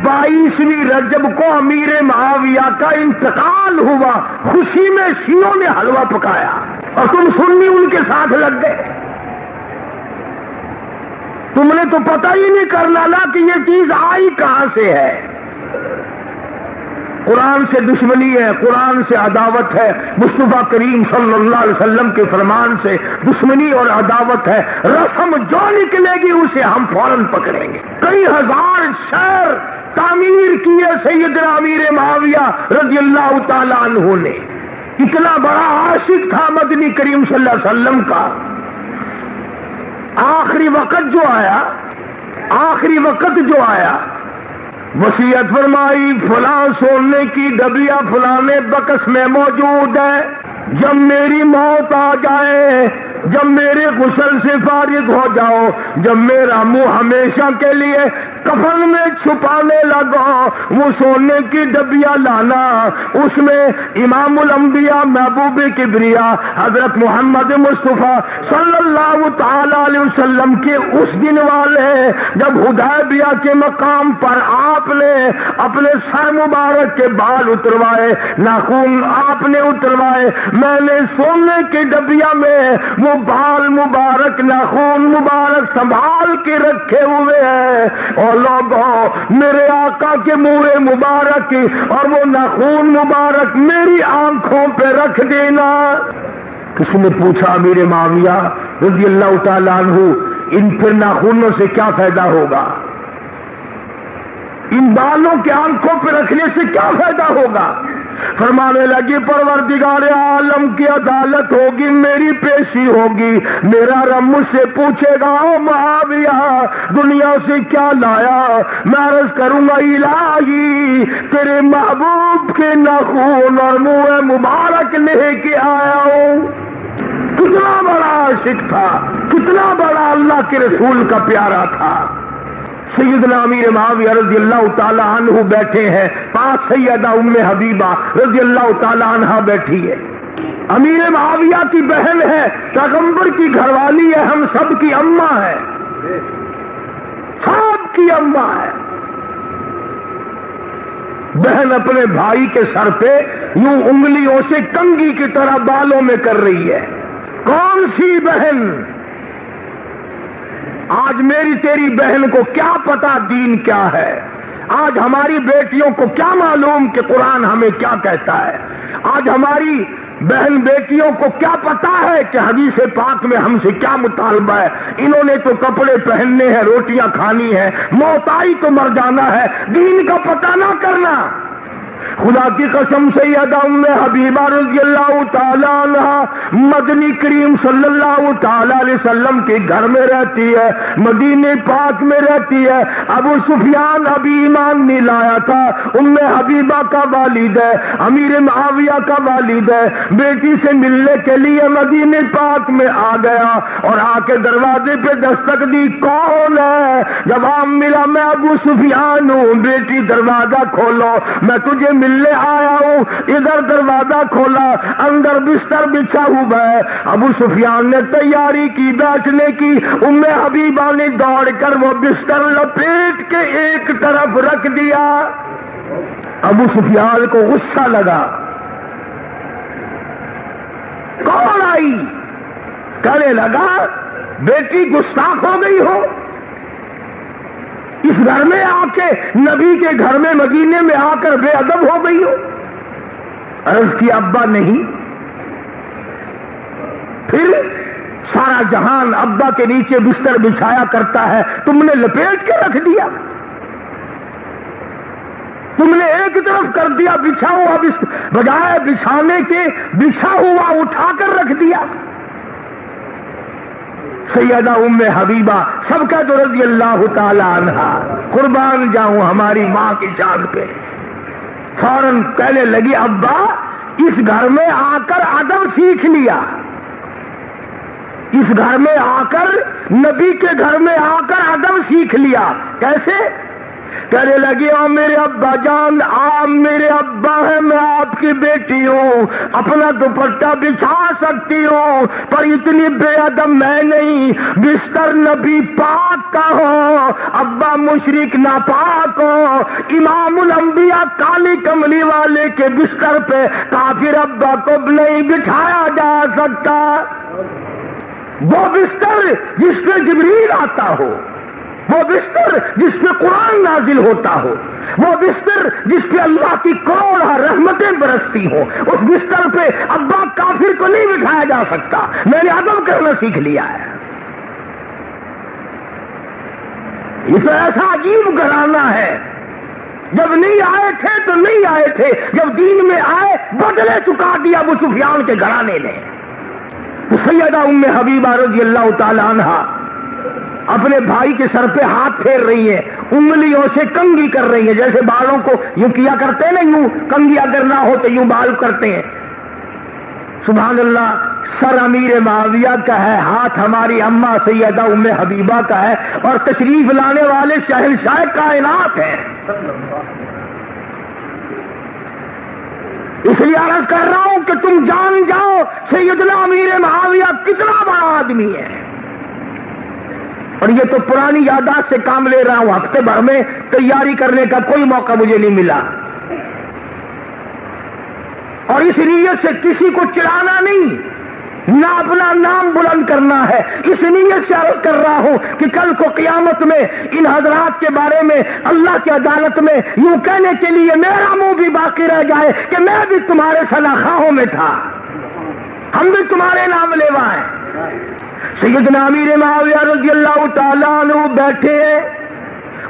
22ویں رجب کو امیر معاویہ کا انتقال ہوا، خوشی میں شیعوں نے حلوہ پکایا اور تم سنی ان کے ساتھ لگ گئے۔ تم نے تو پتہ ہی نہیں کرنا لا کہ یہ چیز آئی کہاں سے ہے۔ قرآن سے دشمنی ہے، قرآن سے عداوت ہے، مصطفیٰ کریم صلی اللہ علیہ وسلم کے فرمان سے دشمنی اور عداوت ہے۔ رسم جو نکلے گی اسے ہم فوراً پکڑیں گے۔ کئی ہزار شہر تعمیر کیے سیدنا امیر معاویہ رضی اللہ تعالیٰ عنہ نے۔ اتنا بڑا عاشق تھا مدنی کریم صلی اللہ علیہ وسلم کا۔ آخری وقت جو آیا وصیت فرمائی فلاں سونے کی ڈبیا فلانے بکس میں موجود ہے، جب میری موت آ جائے، جب میرے غسل سے فارغ ہو جاؤ، جب میرا منہ ہمیشہ کے لیے کفن میں چھپانے لگا، وہ سونے کی ڈبیا لانا، اس میں امام الانبیاء محبوب کبریا حضرت محمد مصطفیٰ صلی اللہ تعالی علیہ وسلم کے اس دن والے جب حدیبیہ کے مقام پر آپ نے اپنے سر مبارک کے بال اتروائے، ناخن آپ نے اتروائے، میں نے سونے کی ڈبیا میں وہ بال مبارک ناخن مبارک سنبھال کے رکھے ہوئے ہیں، اور لوگوں میرے آقا کے منہ مبارک اور وہ ناخن مبارک میری آنکھوں پہ رکھ دینا۔ کسی نے پوچھا امیر معاویہ رضی اللہ تعالیٰ عنہ ان پھر ناخنوں سے کیا فائدہ ہوگا، ان بالوں کے آنکھوں پہ رکھنے سے کیا فائدہ ہوگا؟ فرمانے لگی پروردگار عالم کی عدالت ہوگی، میری پیشی ہوگی، میرا رب مجھ سے پوچھے گا او معاویہ دنیا سے کیا لایا؟ میں عرض کروں گا الہی تیرے محبوب کے ناخن اور منہ مبارک لے کے آیا ہوں۔ کتنا بڑا عاشق تھا، کتنا بڑا اللہ کے رسول کا پیارا تھا۔ سیدنا امیر معاویہ رضی اللہ تعالی عنہ بیٹھے ہیں، پاس سیدہ ام حبیبہ رضی اللہ تعالی عنہ بیٹھی ہے۔ امیر معاویہ کی بہن ہے، پیغمبر کی گھر والی ہے، ہم سب کی اماں ہے، سب کی اماں ہے۔ بہن اپنے بھائی کے سر پہ یوں انگلیوں سے کنگھی کی طرح بالوں میں کر رہی ہے۔ کون سی بہن؟ آج میری تیری بہن کو کیا پتا دین کیا ہے؟ آج ہماری بیٹیوں کو کیا معلوم کہ قرآن ہمیں کیا کہتا ہے؟ آج ہماری بہن بیٹیوں کو کیا پتا ہے کہ حدیث پاک میں ہم سے کیا مطالبہ ہے؟ انہوں نے تو کپڑے پہننے ہیں، روٹیاں کھانی ہے، موت آئی تو مر جانا ہے، دین کا پتہ نہ کرنا۔ خدا کی قسم سیدہ ام حبیبہ رضی اللہ تعالی عنہ مدنی کریم صلی اللہ تعالی علیہ وسلم کے گھر میں رہتی ہے، مدینے پاک میں رہتی ہے۔ ابو سفیان ابھی ایمان نہیں لایا تھا، ام حبیبہ کا والد ہے، امیر معاویہ کا والد ہے، بیٹی سے ملنے کے لیے مدینے پاک میں آ گیا اور آ کے دروازے پہ دستک دی، کون ہے؟ جواب ملا میں ابو سفیان ہوں۔ بیٹی دروازہ کھولو، میں تجھے ملنے آیا ہوں۔ ادھر دروازہ کھولا، اندر بستر بچھا ہوا ہے۔ ابو سفیان نے تیاری کی بیٹھنے کی، ام حبیبہ نے دوڑ کر وہ بستر لپیٹ کے ایک طرف رکھ دیا۔ ابو سفیان کو غصہ لگا، کون آئی؟ کہنے لگا بیٹی گستاخ ہو گئی ہو، اس گھر میں آ کے نبی کے گھر میں مدینے میں آ کر بے ادب ہو گئی ہو۔ عرض کی ابا نہیں۔ پھر سارا جہان ابا کے نیچے بستر بچھایا کرتا ہے، تم نے لپیٹ کے رکھ دیا، تم نے ایک طرف کر دیا بچھا ہوا، بجائے بچھانے کے بچھا ہوا اٹھا کر رکھ دیا۔ سیدہ ام حبیبہ سب کا تو رضی اللہ تعالی عنہ، قربان جاؤں ہماری ماں کی شان پہ، فوراً کہنے لگی ابا اس گھر میں آ کر ادب سیکھ لیا، اس گھر میں آ کر نبی کے گھر میں آ کر ادب سیکھ لیا۔ کیسے؟ کہنے لگی او میرے ابا جان، آپ میرے ابا ہیں، میں آپ کی بیٹی ہوں، اپنا دوپٹہ بچھا سکتی ہوں، پر اتنی بے ادب میں نہیں، بستر نبی پاک کا ہو، ابا مشرک ناپاک ہو، امام الانبیاء کالی کملی والے کے بستر پہ کافر ابا کو نہیں بٹھایا جا سکتا۔ وہ بستر جس پہ جبریل آتا ہو، وہ بستر جس پہ قرآن نازل ہوتا ہو، وہ بستر جس پہ اللہ کی کروڑ رحمتیں برستی ہوں، اس بستر پہ ابا کافر کو نہیں بٹھایا جا سکتا۔ میں نے ادب کرنا سیکھ لیا ہے۔ یہ تو ایسا عجیب گھرانہ ہے، جب نہیں آئے تھے تو نہیں آئے تھے، جب دین میں آئے بدلے چکا دیا ابو سفیان کے گھرانے نے۔ تو سیدہ ام حبیبہ رضی اللہ تعالی عنہا اپنے بھائی کے سر پہ ہاتھ پھیر رہی ہیں، انگلیوں سے کنگھی کر رہی ہیں، جیسے بالوں کو یوں کیا کرتے ہیں نا، یوں کنگھی اگر نہ ہو تو یوں بال کرتے ہیں۔ سبحان اللہ، سر امیر معاویہ کا ہے، ہاتھ ہماری اماں سیدہ ام حبیبہ کا ہے، اور تشریف لانے والے شہنشاہ کائنات ہیں۔ اس لیے عرض کر رہا ہوں کہ تم جان جاؤ سیدنا امیر معاویہ کتنا بڑا آدمی ہے۔ اور یہ تو پرانی یادداشت سے کام لے رہا ہوں، ہفتے بھر میں تیاری کرنے کا کوئی موقع مجھے نہیں ملا، اور اس نیت سے کسی کو چڑھانا نہیں، نہ اپنا نام بلند کرنا ہے، اس نیت سے عرض کر رہا ہوں کہ کل کو قیامت میں ان حضرات کے بارے میں اللہ کی عدالت میں یوں کہنے کے لیے میرا منہ بھی باقی رہ جائے کہ میں بھی تمہارے شناخواہوں میں تھا، ہم بھی تمہارے نام لیوا ہیں۔ سیدنا امیر معاویہ رضی اللہ تعالیٰ عنہ بیٹھے ہیں،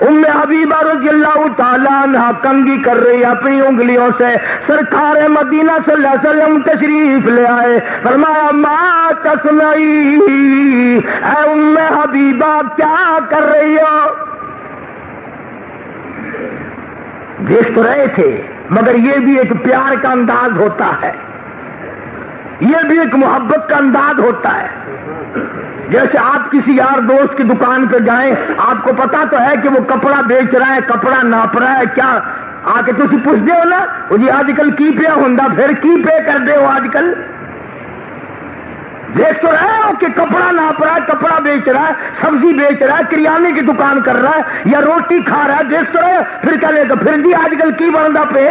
ام حبیبہ رضی اللہ تعالیٰ عنہ کنگھی کر رہی اپنی انگلیوں سے، سرکار مدینہ صلی اللہ علیہ وسلم تشریف لے آئے، فرمایا ما تصنعی، اے ام حبیبہ کیا کر رہی ہو؟ دیکھ تو رہے تھے، مگر یہ بھی ایک پیار کا انداز ہوتا ہے، یہ بھی ایک محبت کا انداز ہوتا ہے۔ جیسے آپ کسی یار دوست کی دکان پہ جائیں، آپ کو پتا تو ہے کہ وہ کپڑا بیچ رہا ہے، کپڑا ناپ رہا ہے، کیا آ کے تسی پوچھتے ہو نا وہ جی آج کل کی پیا ہوں، پھر کی پے کر دے ہو؟ آج کل دیکھ تو رہے ہو کہ کپڑا ناپ رہا ہے، کپڑا بیچ رہا ہے، سبزی بیچ رہا ہے، کریانے کی دکان کر رہا ہے، یا روٹی کھا رہا ہے، دیکھ تو رہے، پھر کیا لے گا؟ پھر جی آج کل کی بندہ پہ؟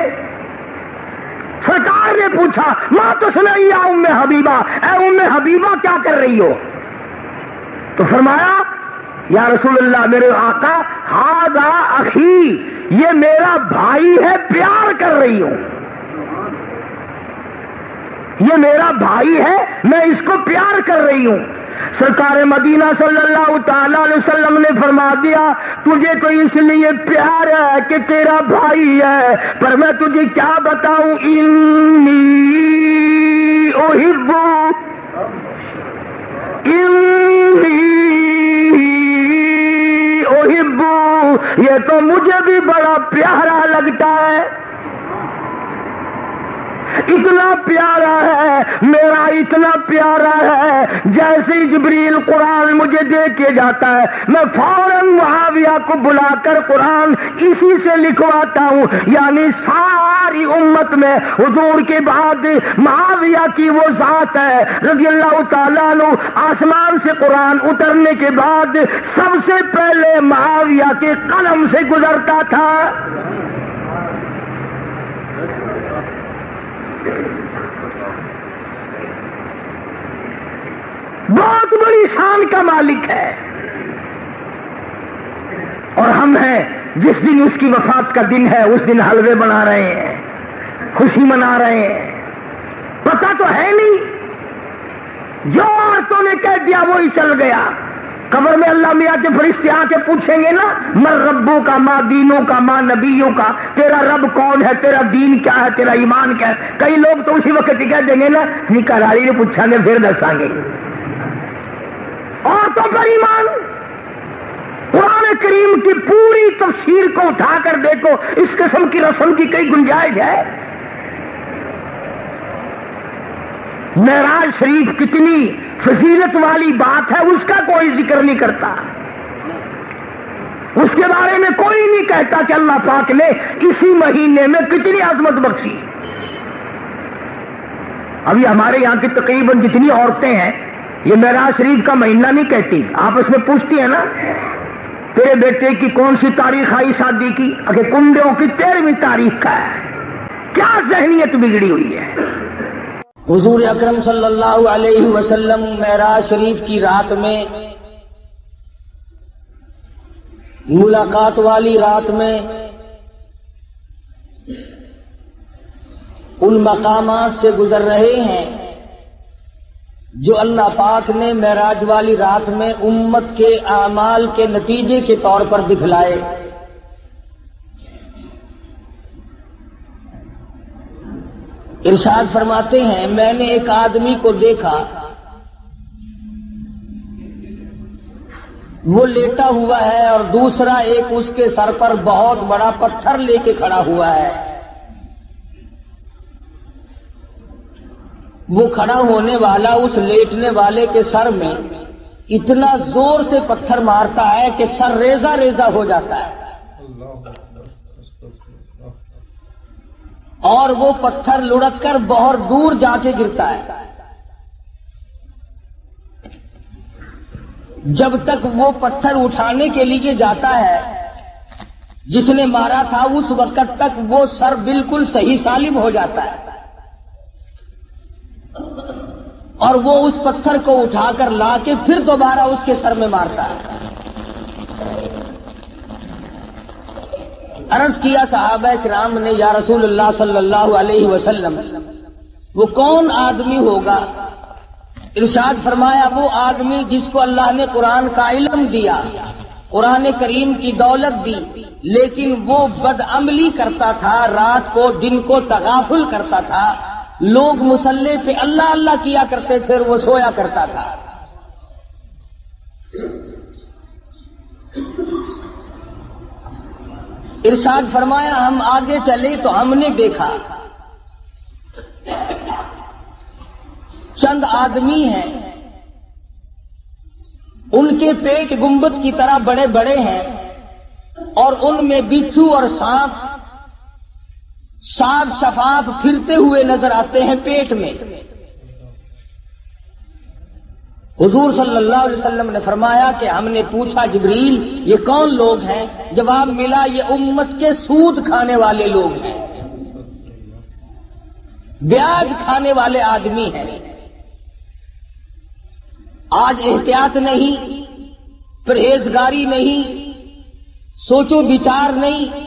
سرکار نے پوچھا ماں تو سنائی ام حبیبہ، اے ام حبیبہ کیا کر رہی ہو؟ تو فرمایا یا رسول اللہ میرے آقا، ہذا اخی، یہ میرا بھائی ہے، پیار کر رہی ہوں، یہ میرا بھائی ہے، میں اس کو پیار کر رہی ہوں۔ سرکار مدینہ صلی اللہ تعالی علیہ وسلم نے فرما دیا تجھے تو اس لیے پیار ہے کہ تیرا بھائی ہے، پر میں تجھے کیا بتاؤں، انی احب، یہ تو مجھے بھی بڑا پیارا لگتا ہے، اتنا پیارا ہے، میرا اتنا پیارا ہے، جیسے جبریل قرآن مجھے دے کے جاتا ہے میں فوراً معاویہ کو بلا کر قرآن اسی سے لکھواتا ہوں، یعنی ساری امت میں حضور کے بعد معاویہ کی وہ ذات ہے رضی اللہ تعالیٰ عنہ، آسمان سے قرآن اترنے کے بعد سب سے پہلے معاویہ کے قلم سے گزرتا تھا۔ بہت بڑی شان کا مالک ہے، اور ہم ہیں جس دن اس کی وفات کا دن ہے اس دن حلوے بنا رہے ہیں، خوشی منا رہے ہیں، پتہ تو ہے نہیں، جو عورتوں نے کہہ دیا وہی چل گیا۔ قبر میں اللہ میاں کے فرشتے آ کے پوچھیں گے نا من ربوں کا، ماں دینوں کا، ماں نبیوں کا، تیرا رب کون ہے، تیرا دین کیا ہے، تیرا ایمان کیا ہے؟ کئی لوگ تو اسی وقت ہی کہہ دیں گے نا نکاح نے پوچھا گے پھر دسیں گے۔ عورتوں کا ایمان، قرآن کریم کی پوری تفسیر کو اٹھا کر دیکھو، اس قسم کی رسم کی کئی گنجائش ہے؟ معراج شریف کتنی فضیلت والی بات ہے، اس کا کوئی ذکر نہیں کرتا۔ اس کے بارے میں کوئی نہیں کہتا کہ اللہ پاک نے کسی مہینے میں کتنی عظمت بخشی. ابھی ہمارے یہاں کی تقریباً جتنی عورتیں ہیں یہ معراج شریف کا مہینہ نہیں کہتی، آپس میں پوچھتی ہیں نا تیرے بیٹے کی کون سی تاریخ آئی شادی کی، اگر کنڈوں کی 13ویں تاریخ کا ہے. کیا ذہنیت بگڑی ہوئی ہے. حضور اکرم صلی اللہ علیہ وسلم معراج شریف کی رات میں، ملاقات والی رات میں ان مقامات سے گزر رہے ہیں جو اللہ پاک نے معراج والی رات میں امت کے اعمال کے نتیجے کے طور پر دکھلائے. ارشاد فرماتے ہیں میں نے ایک آدمی کو دیکھا، وہ لیٹا ہوا ہے اور دوسرا ایک اس کے سر پر بہت بڑا پتھر لے کے کھڑا ہوا ہے. وہ کھڑا ہونے والا اس لیٹنے والے کے سر میں اتنا زور سے پتھر مارتا ہے کہ سر ریزہ ریزہ ہو جاتا ہے، اور وہ پتھر لڑک کر بہت دور جا کے گرتا ہے. جب تک وہ پتھر اٹھانے کے لیے جاتا ہے جس نے مارا تھا، اس وقت تک وہ سر بالکل صحیح سالم ہو جاتا ہے، اور وہ اس پتھر کو اٹھا کر لا کے پھر دوبارہ اس کے سر میں مارتا ہے. عرض کیا صحابہ کرام نے یا رسول اللہ صلی اللہ علیہ وسلم وہ کون آدمی ہوگا؟ ارشاد فرمایا وہ آدمی جس کو اللہ نے قرآن کا علم دیا، قرآن کریم کی دولت دی، لیکن وہ بدعملی کرتا تھا، رات کو دن کو تغافل کرتا تھا، لوگ مصلی پہ اللہ اللہ کیا کرتے تھے اور وہ سویا کرتا تھا. ارشاد فرمایا ہم آگے چلے تو ہم نے دیکھا چند آدمی ہیں، ان کے پیٹ گنبد کی طرح بڑے بڑے ہیں اور ان میں بچھو اور سانپ صاف شفاف پھرتے ہوئے نظر آتے ہیں پیٹ میں. حضور صلی اللہ علیہ وسلم نے فرمایا کہ ہم نے پوچھا جبریل یہ کون لوگ ہیں؟ جواب ملا یہ امت کے سود کھانے والے لوگ ہیں، بیاج کھانے والے آدمی ہیں. آج احتیاط نہیں، پرہیزگاری نہیں، سوچو بچار نہیں.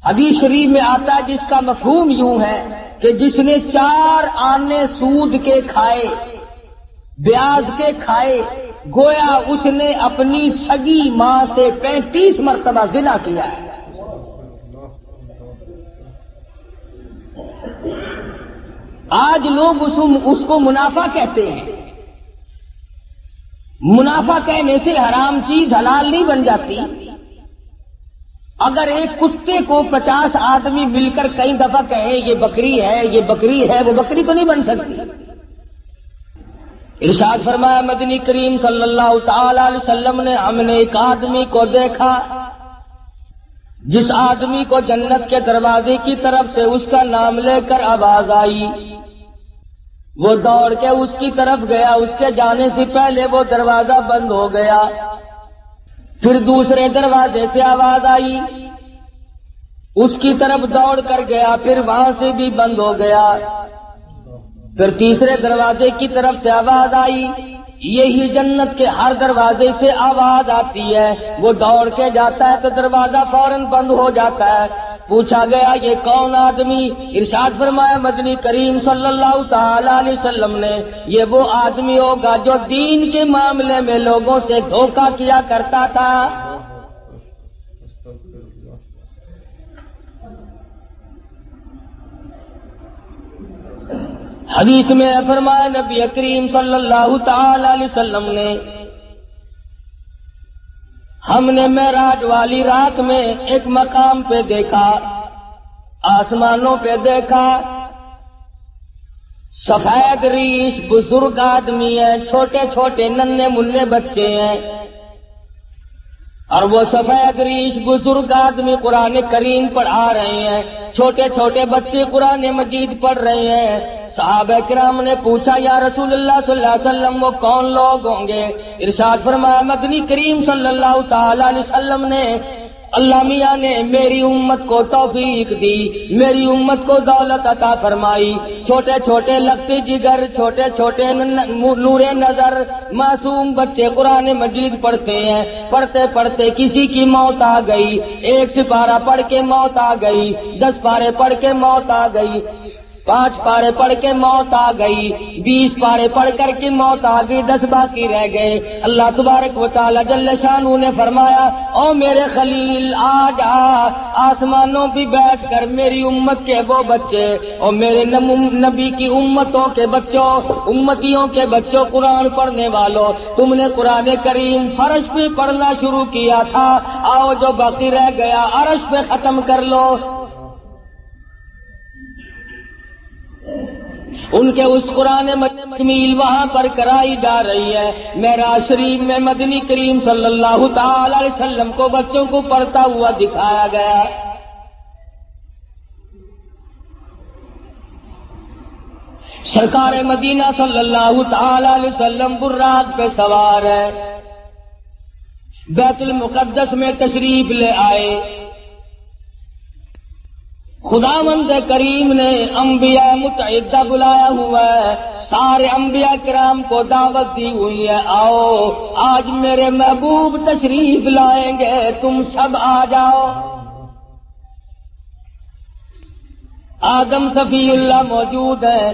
حدیث شریف میں آتا ہے جس کا مفہوم یوں ہے کہ جس نے 4 آنے سود کے کھائے، بیاج کے کھائے، گویا اس نے اپنی سگی ماں سے 35 مرتبہ زنا کیا ہے. آج لوگ اس کو منافع کہتے ہیں. منافع کہنے سے حرام چیز حلال نہیں بن جاتی. اگر ایک کتے کو 50 آدمی مل کر کئی دفعہ کہیں یہ بکری ہے یہ بکری ہے، وہ بکری تو نہیں بن سکتی. ارشاد فرمایا مدنی کریم صلی اللہ تعالی علیہ وسلم نے ہم نے ایک آدمی کو دیکھا جس آدمی کو جنت کے دروازے کی طرف سے اس کا نام لے کر آواز آئی، وہ دوڑ کے اس کی طرف گیا، اس کے جانے سے پہلے وہ دروازہ بند ہو گیا. پھر دوسرے دروازے سے آواز آئی، اس کی طرف دوڑ کر گیا، پھر وہاں سے بھی بند ہو گیا. پھر تیسرے دروازے کی طرف سے آواز آئی. یہی جنت کے ہر دروازے سے آواز آتی ہے، وہ دوڑ کے جاتا ہے تو دروازہ فوراً بند ہو جاتا ہے. پوچھا گیا یہ کون آدمی؟ ارشاد فرمایا مدنی کریم صلی اللہ تعالی علیہ وسلم نے یہ وہ آدمی ہوگا جو دین کے معاملے میں لوگوں سے دھوکہ کیا کرتا تھا. حدیث میں فرمایا نبی کریم صلی اللہ تعالی علیہ وسلم نے ہم نے معراج والی رات میں ایک مقام پہ دیکھا، آسمانوں پہ دیکھا، سفید ریش بزرگ آدمی ہیں، چھوٹے چھوٹے ننھے منھے بچے ہیں، اور وہ سفید ریش بزرگ آدمی قرآن کریم پڑھا رہے ہیں، چھوٹے چھوٹے بچے قرآن مجید پڑھ رہے ہیں۔ صحابہ کرام نے پوچھا یا رسول اللہ صلی اللہ علیہ وسلم وہ کون لوگ ہوں گے؟ ارشاد فرمایا مدنی کریم صلی اللہ تعالی علیہ وسلم نے، اللہ میاں نے میری امت کو توفیق دی، میری امت کو دولت عطا فرمائی، چھوٹے چھوٹے لگتے جگر، چھوٹے چھوٹے نور نظر معصوم بچے قرآن مجید پڑھتے ہیں، پڑھتے پڑھتے کسی کی موت آ گئی، 1 سپارہ پڑھ کے موت آ گئی، 10 پارے پڑھ کے موت آ گئی، 5 پارے پڑھ کے موت آ گئی، 20 پارے پڑھ کر کے موت آ گئی، 10 باقی رہ گئے۔ اللہ تبارک و تعالی جل شانہ نے فرمایا او میرے خلیل آج آسمانوں پہ بیٹھ کر میری امت کے وہ بچے اور میرے نبی کی امتوں کے بچوں، امتیوں کے بچوں، قرآن پڑھنے والوں، تم نے قرآن کریم فرش پہ پڑھنا شروع کیا تھا، آؤ جو باقی رہ گیا عرش پہ ختم کر لو۔ ان کے اس قرآن تکمیل وہاں پر کرائی جا رہی ہے۔ معراج شریف میں مدنی کریم صلی اللہ تعالی علیہ وسلم کو بچوں کو پڑھتا ہوا دکھایا گیا۔ سرکار مدینہ صلی اللہ تعالی علیہ وسلم براق پہ سوار ہے، بیت المقدس میں تشریف لے آئے۔ خداوند کریم نے انبیاء متعددہ بلایا ہوا ہے، سارے انبیاء کرام کو دعوت دی ہوئی ہے، آؤ آج میرے محبوب تشریف لائیں گے، تم سب آ جاؤ۔ آدم صفی اللہ موجود ہے،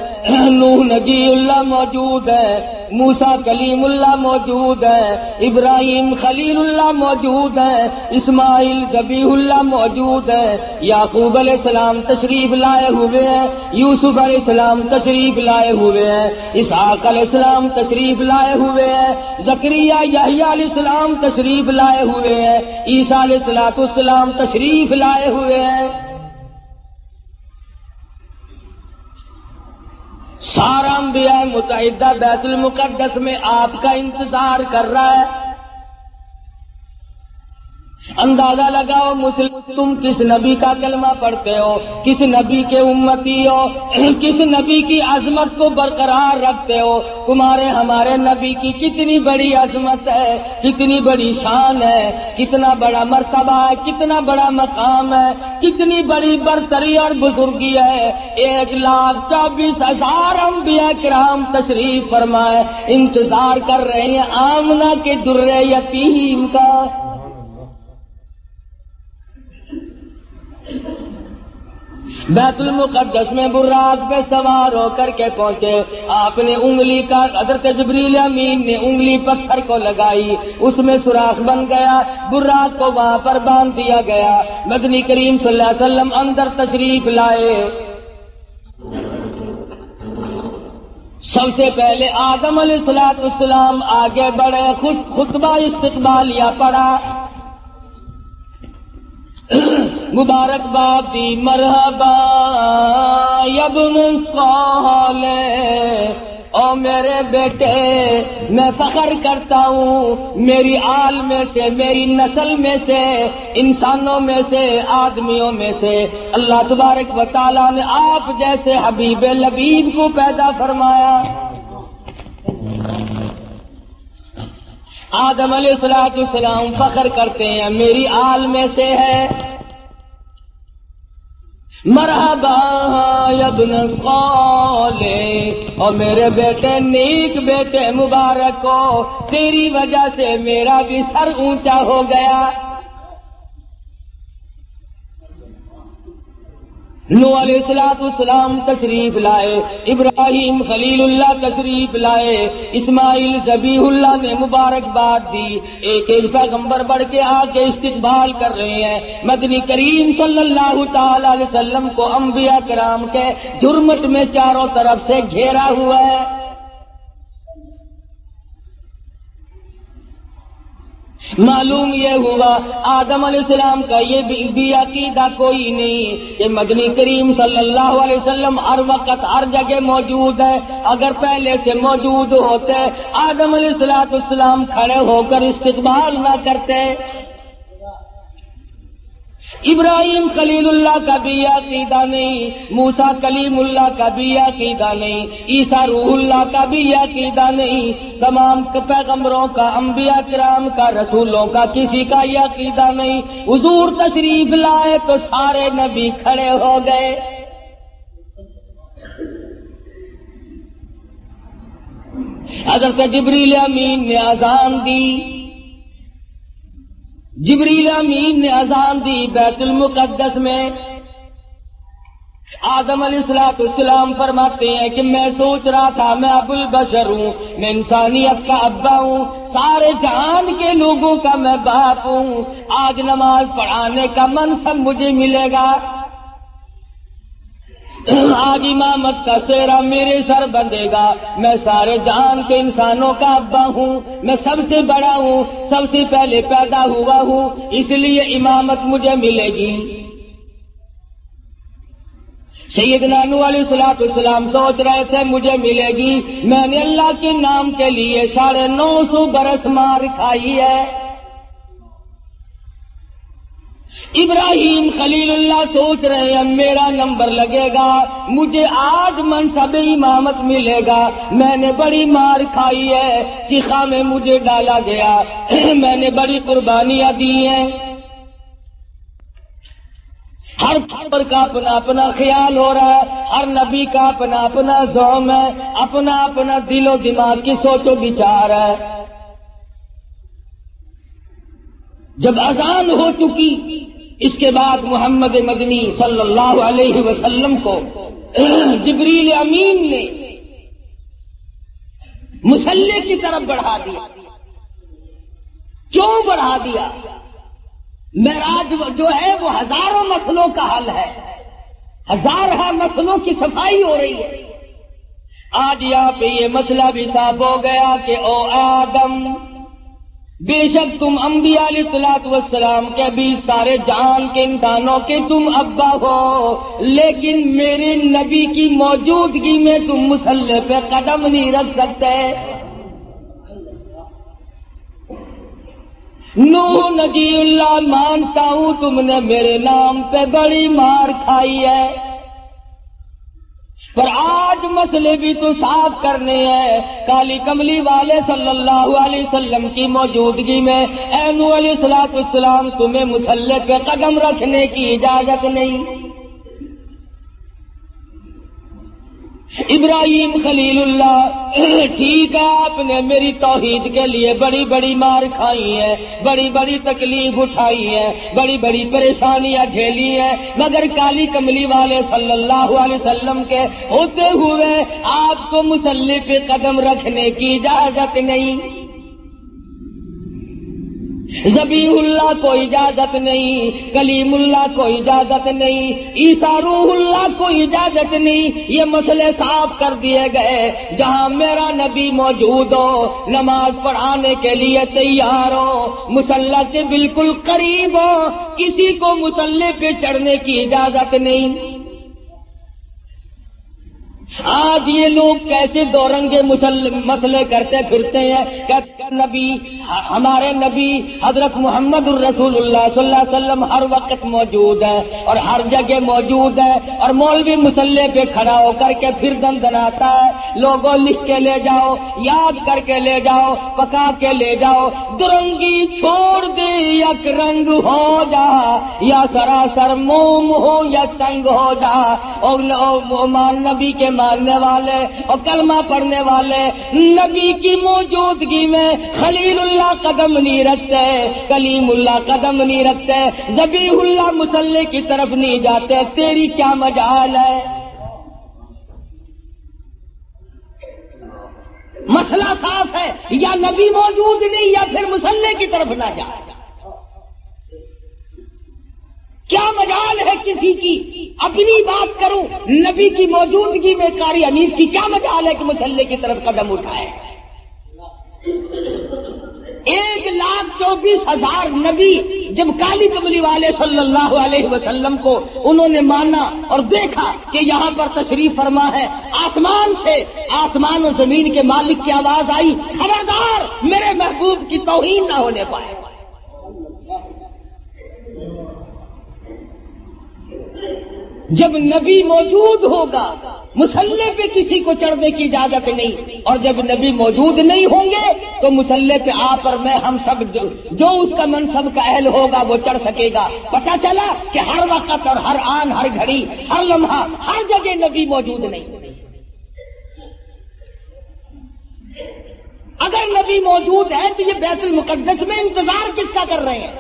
نوح نبی اللہ موجود ہے، موسیٰ کلیم اللہ موجود ہے، ابراہیم خلیل اللہ موجود ہے، اسماعیل ذبیح اللہ موجود ہے، یعقوب علیہ السلام تشریف لائے ہوئے ہیں، یوسف علیہ السلام تشریف لائے ہوئے ہیں، اسحاق علیہ السلام تشریف لائے ہوئے ہیں، زکریا یحییٰ علیہ السلام تشریف لائے ہوئے ہیں، عیسیٰ علیہ السلام تشریف لائے ہوئے ہیں۔ سارا انبیاء متعددہ بیت المقدس میں آپ کا انتظار کر رہا ہے۔ اندازہ لگاؤ مسلم تم کس نبی کا کلمہ پڑھتے ہو، کس نبی کے امتی ہو، کس نبی کی عظمت کو برقرار رکھتے ہو۔ تمہارے ہمارے نبی کی کتنی بڑی عظمت ہے، کتنی بڑی شان ہے، کتنا بڑا مرتبہ ہے، کتنا بڑا مقام ہے، کتنی بڑی برتری اور بزرگی ہے۔ 1,24,000 انبیاء کرام تشریف فرمائے، انتظار کر رہے ہیں آمنہ کے در یتیم کا۔ بیت المقدس میں براق پہ سوار ہو کر کے پہنچے، آپ نے انگلی کا، حضرت جبریل امین نے انگلی پتھر کو لگائی، اس میں سوراخ بن گیا، براق کو وہاں پر باندھ دیا گیا۔ مدنی کریم صلی اللہ علیہ وسلم اندر تشریف لائے۔ سب سے پہلے آدم علیہ السلام آگے بڑھے، خطبہ استقبالیہ پڑھا، مبارکباد دی، مرحبا یا ابن صالح، او میرے بیٹے میں فخر کرتا ہوں، میری آل میں سے، میری نسل میں سے، انسانوں میں سے، آدمیوں میں سے اللہ تبارک و تعالیٰ نے آپ جیسے حبیب لبیب کو پیدا فرمایا۔ آدم علیہ السلام فخر کرتے ہیں میری آل میں سے ہے، مرحبا یا ابن صالح، اور میرے بیٹے نیک بیٹے مبارک ہو، تیری وجہ سے میرا بھی سر اونچا ہو گیا۔ نوح علیہ السلام تشریف لائے، ابراہیم خلیل اللہ تشریف لائے، اسماعیل ذبیح اللہ نے مبارکباد دی، ایک ایک پیغمبر بڑھ کے آگے استقبال کر رہے ہیں۔ مدنی کریم صلی اللہ تعالی علیہ وسلم کو انبیاء کرام کے جرمٹ میں چاروں طرف سے گھیرا ہوا ہے۔ معلوم یہ ہوا آدم علیہ السلام کا یہ بھی عقیدہ کوئی نہیں کہ مدنی کریم صلی اللہ علیہ وسلم ہر وقت ہر جگہ موجود ہے۔ اگر پہلے سے موجود ہوتے آدم علیہ السلام کھڑے ہو کر استقبال نہ کرتے، ابراہیم خلیل اللہ کا بھی عقیدہ نہیں، موسیٰ کلیم اللہ کا بھی عقیدہ نہیں، عیسیٰ روح اللہ کا بھی عقیدہ نہیں، تمام پیغمبروں کا، انبیاء کرام کا، رسولوں کا کسی کا یہ عقیدہ نہیں۔ حضور تشریف لائے تو سارے نبی کھڑے ہو گئے۔ حضرت جبریل امین نے اذان دی، جبریل امین نے اذان دی بیت المقدس میں۔ آدم علیہ السلام فرماتے ہیں کہ میں سوچ رہا تھا میں ابو البشر ہوں، میں انسانیت کا ابا ہوں، سارے جہان کے لوگوں کا میں باپ ہوں، آج نماز پڑھانے کا منصب مجھے ملے گا، آج امامت کا سہرا میرے سر بندھے گا، میں سارے جہان کے انسانوں کا ابا ہوں، میں سب سے بڑا ہوں، سب سے پہلے پیدا ہوا ہوں، اس لیے امامت مجھے ملے گی۔ سیدنا نوح علیہ السلام سوچ رہے تھے مجھے ملے گی، میں نے اللہ کے نام کے لیے 950 برس مار کھائی ہے۔ ابراہیم خلیل اللہ سوچ رہے ہیں میرا نمبر لگے گا، مجھے آج منصب امامت ملے گا، میں نے بڑی مار کھائی ہے، چیخا میں مجھے ڈالا گیا، میں نے بڑی قربانیاں دی ہیں۔ ہر خبر کا اپنا اپنا خیال ہو رہا ہے، ہر نبی کا اپنا اپنا زوم ہے، اپنا اپنا دل و دماغ کی سوچ و بچار ہے۔ جب اذان ہو چکی اس کے بعد محمد مدنی صلی اللہ علیہ وسلم کو جبریل امین نے مصلی کی طرف بڑھا دیا۔ کیوں بڑھا دیا؟ معراج جو ہے وہ ہزاروں مسئلوں کا حل ہے، ہزارہ مسئلوں کی صفائی ہو رہی ہے۔ آج یہاں پہ یہ مسئلہ بھی صاف ہو گیا کہ او آدم، بے شک تم انبیاء علیہ الصلوۃ والسلام کے بھی سارے جہان کے انسانوں کے تم ابا ہو، لیکن میرے نبی کی موجودگی میں تم مصلی پہ قدم نہیں رکھ سکتے۔ نوح نبی اللہ مانتا ہوں تم نے میرے نام پہ بڑی مار کھائی ہے، پر آج مسئلے بھی تو صاف کرنے ہیں۔ کالی کملی والے صلی اللہ علیہ وسلم کی موجودگی میں اے نوح علیہ السلام تمہیں مصلی پہ قدم رکھنے کی اجازت نہیں۔ ابراہیم خلیل اللہ ٹھیک ہے، آپ نے میری توحید کے لیے بڑی بڑی مار کھائی ہے، بڑی بڑی تکلیف اٹھائی ہے، بڑی بڑی پریشانیاں جھیلی ہیں، مگر کالی کملی والے صلی اللہ علیہ وسلم کے ہوتے ہوئے آپ کو مصلی پہ قدم رکھنے کی اجازت نہیں۔ ذبیح اللہ کو اجازت نہیں، کلیم اللہ کو اجازت نہیں، عیسیٰ روح اللہ کو اجازت نہیں۔ یہ مسئلے صاف کر دیے گئے، جہاں میرا نبی موجود ہو، نماز پڑھانے کے لیے تیار ہو، مصلی سے بالکل قریب ہو، کسی کو مصلی پہ چڑھنے کی اجازت نہیں۔ آج یہ لوگ کیسے دو رنگے مسئلے کرتے پھرتے ہیں کہ نبی، ہمارے نبی حضرت محمد الرسول اللہ صلی اللہ علیہ وسلم ہر وقت موجود ہے اور ہر جگہ موجود ہے، اور مولوی مصلی پہ کھڑا ہو کر کے پھر دندناتا ہے، لوگوں لکھ کے لے جاؤ، یاد کر کے لے جاؤ، پکا کے لے جاؤ، درنگی چھوڑ دے یک رنگ ہو جا، یا سراسر موم ہو یا سنگ ہو جا۔ اور نبی کے ماننے والے اور کلمہ پڑھنے والے نبی کی موجودگی میں خلیل اللہ قدم نہیں رکھتے، کلیم اللہ قدم نہیں رکھتے، ذبیح اللہ مصلی کی طرف نہیں جاتے، تیری کیا مجال ہے؟ مسئلہ صاف ہے، یا نبی موجود نہیں یا پھر مصلی کی طرف نہ جا۔ کیا مجال ہے کسی کی؟ اپنی بات کروں، نبی کی موجودگی میں قاری امیر کی کیا مجال ہے کہ مصلی کی طرف قدم اٹھائے؟ 1,24,000 نبی جب کالی کملی والے صلی اللہ علیہ وسلم کو انہوں نے مانا اور دیکھا کہ یہاں پر تشریف فرما ہے، آسمان سے، آسمان و زمین کے مالک کی آواز آئی، خبردار میرے محبوب کی توہین نہ ہونے پائے۔ جب نبی موجود ہوگا مسلح پہ کسی کو چڑھنے کی اجازت نہیں، اور جب نبی موجود نہیں ہوں گے تو مسلح پہ آپ اور میں ہم سب جو اس کا منصب کا اہل ہوگا وہ چڑھ سکے گا۔ پتہ چلا کہ ہر وقت اور ہر آن، ہر گھڑی، ہر لمحہ، ہر جگہ نبی موجود نہیں۔ اگر نبی موجود ہے تو یہ بیت المقدس میں انتظار کس کا کر رہے ہیں؟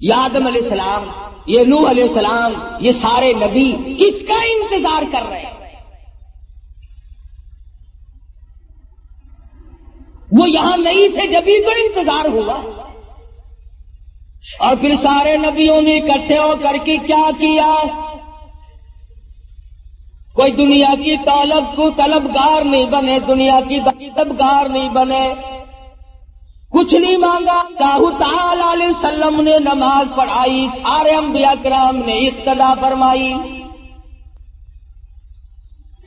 یہ آدم علیہ السلام، یہ نوح علیہ السلام، یہ سارے نبی کس کا انتظار کر رہے ہیں؟ وہ یہاں نہیں تھے جبھی تو انتظار ہوا۔ اور پھر سارے نبیوں نے اکٹھے ہو کر کے کیا کیا؟ کوئی دنیا کی طلبگار نہیں بنے، دنیا کی طلبگار نہیں بنے، کچھ نہیں مانگا۔ اللہ تعالی علیہ وسلم نے نماز پڑھائی، سارے انبیاء کرام نے اقتدا فرمائی،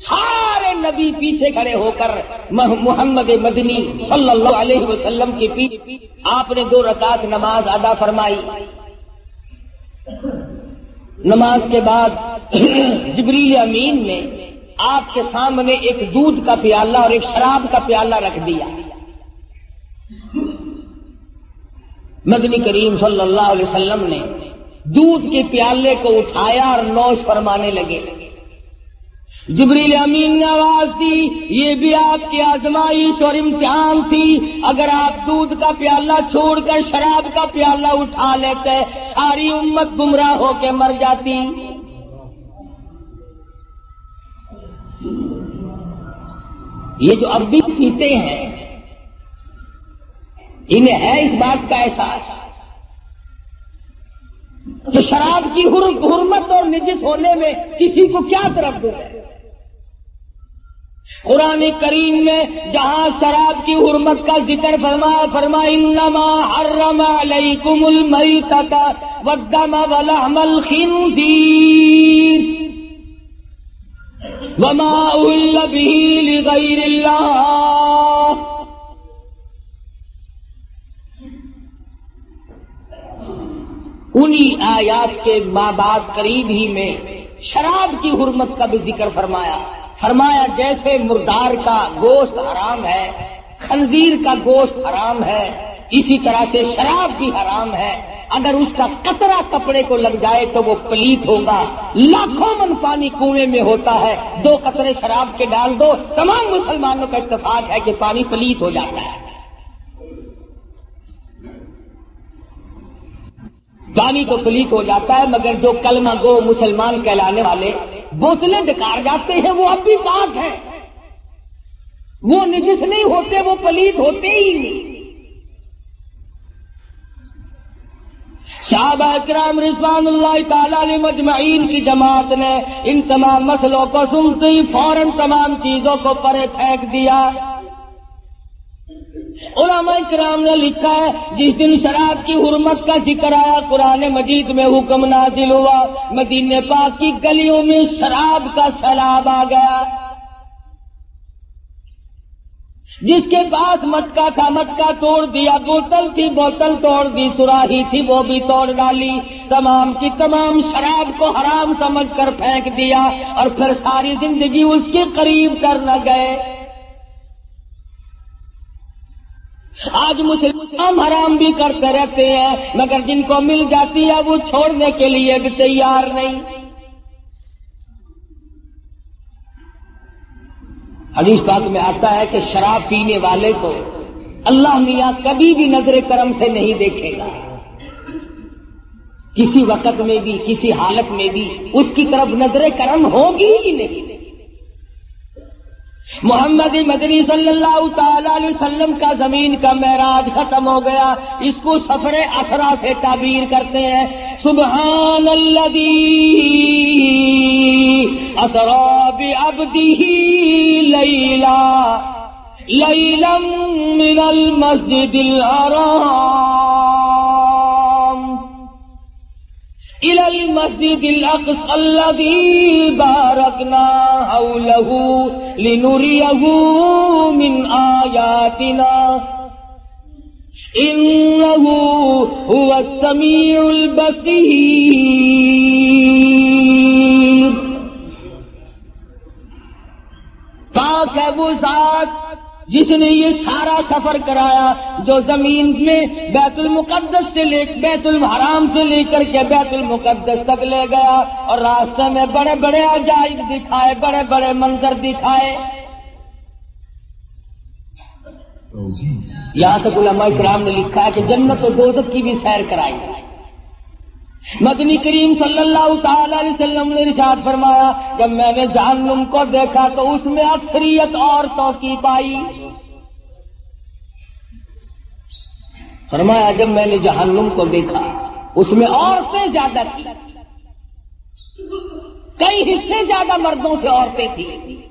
سارے نبی پیچھے کھڑے ہو کر محمد مدنی صلی اللہ علیہ وسلم کے پیچھے آپ نے 2 رکعت نماز ادا فرمائی۔ نماز کے بعد جبریل امین نے آپ کے سامنے ایک دودھ کا پیالہ اور ایک شراب کا پیالہ رکھ دیا۔ مدنی کریم صلی اللہ علیہ وسلم نے دودھ کے پیالے کو اٹھایا اور نوش فرمانے لگے۔ جبریل امین نے آواز دی، یہ بھی آپ کی آزمائش اور امتحان تھی، اگر آپ دودھ کا پیالہ چھوڑ کر شراب کا پیالہ اٹھا لیتے ساری امت گمراہ ہو کے مر جاتی۔ یہ جو اب بھی پیتے ہیں انہیں ہے اس بات کا احساس کہ شراب کی حرمت اور نجس ہونے میں کسی کو کیا تردد ہے؟ قرآن کریم میں جہاں شراب کی حرمت کا ذکر فرمایا انما حرم علیکم المیتۃ والدم ولحم الخنزیر وما اہل به لغیر اللہ۔ انہی آیات کے ماں بعد قریب ہی میں شراب کی حرمت کا بھی ذکر فرمایا جیسے مردار کا گوشت حرام ہے، خنزیر کا گوشت حرام ہے، اسی طرح سے شراب بھی حرام ہے۔ اگر اس کا قطرہ کپڑے کو لگ جائے تو وہ پلیت ہوگا۔ لاکھوں من پانی کنویں میں ہوتا ہے، 2 قطرے شراب کے ڈال دو، تمام مسلمانوں کا اتفاق ہے کہ پانی پلیت ہو جاتا ہے۔ پانی تو پلیت ہو جاتا ہے، مگر جو کلمہ گو مسلمان کہلانے والے بوتلیں ڈکار جاتے ہیں وہ اب بھی پاک ہیں، وہ نجس نہیں ہوتے، وہ پلیت ہوتے ہی نہیں۔ صحابہ کرام رضوان اللہ تعالی علیہ مجمعین کی جماعت نے ان تمام مسئلوں کو سنتے ہی فوراً تمام چیزوں کو پرے پھینک دیا۔ علماء کرام نے لکھا ہے جس دن شراب کی حرمت کا ذکر آیا قرآن مجید میں حکم نازل ہوا، مدینہ پاک کی گلیوں میں شراب کا سیلاب آ گیا۔ جس کے پاس مٹکا تھا مٹکا توڑ دیا، بوتل تھی بوتل توڑ دی، سراہی تھی وہ بھی توڑ ڈالی، تمام کی تمام شراب کو حرام سمجھ کر پھینک دیا، اور پھر ساری زندگی اس کے قریب کر نہ گئے۔ آج مسلمان حرام بھی کرتے رہتے ہیں، مگر جن کو مل جاتی ہے وہ چھوڑنے کے لیے بھی تیار نہیں۔ حدیث پاک میں آتا ہے کہ شراب پینے والے کو اللہ میاں کبھی بھی نظر کرم سے نہیں دیکھے گا، کسی وقت میں بھی کسی حالت میں بھی اس کی طرف نظر کرم ہوگی ہی نہیں۔ محمد مدنی صلی اللہ تعالی علیہ وسلم کا زمین کا معراج ختم ہو گیا، اس کو سفر اسرا سے تعبیر کرتے ہیں۔ سبحان الذی اسری بعبدہ لیلا من المسجد الحرام إلى المسجد الأقصى الذي باركنا حوله لنريه من آياتنا إنه هو السميع البصير۔ ذات ہے وہ ذات جس نے یہ سارا سفر کرایا، جو زمین میں بیت المقدس سے بیت الحرام سے لے کر کے بیت المقدس تک لے گیا، اور راستے میں بڑے بڑے عجائب دکھائے، بڑے بڑے منظر دکھائے۔ یہاں تک علماء کرام نے لکھا ہے کہ جنت و دوزخ کی بھی سیر کرائی۔ مدنی کریم صلی اللہ تعالی علیہ وسلم نے ارشاد فرمایا، جب میں نے جہنم کو دیکھا تو اس میں اکثریت عورتوں کی پائی۔ فرمایا جب میں نے جہنم کو دیکھا اس میں عورتیں زیادہ تھیں، کئی حصے زیادہ مردوں سے عورتیں تھیں۔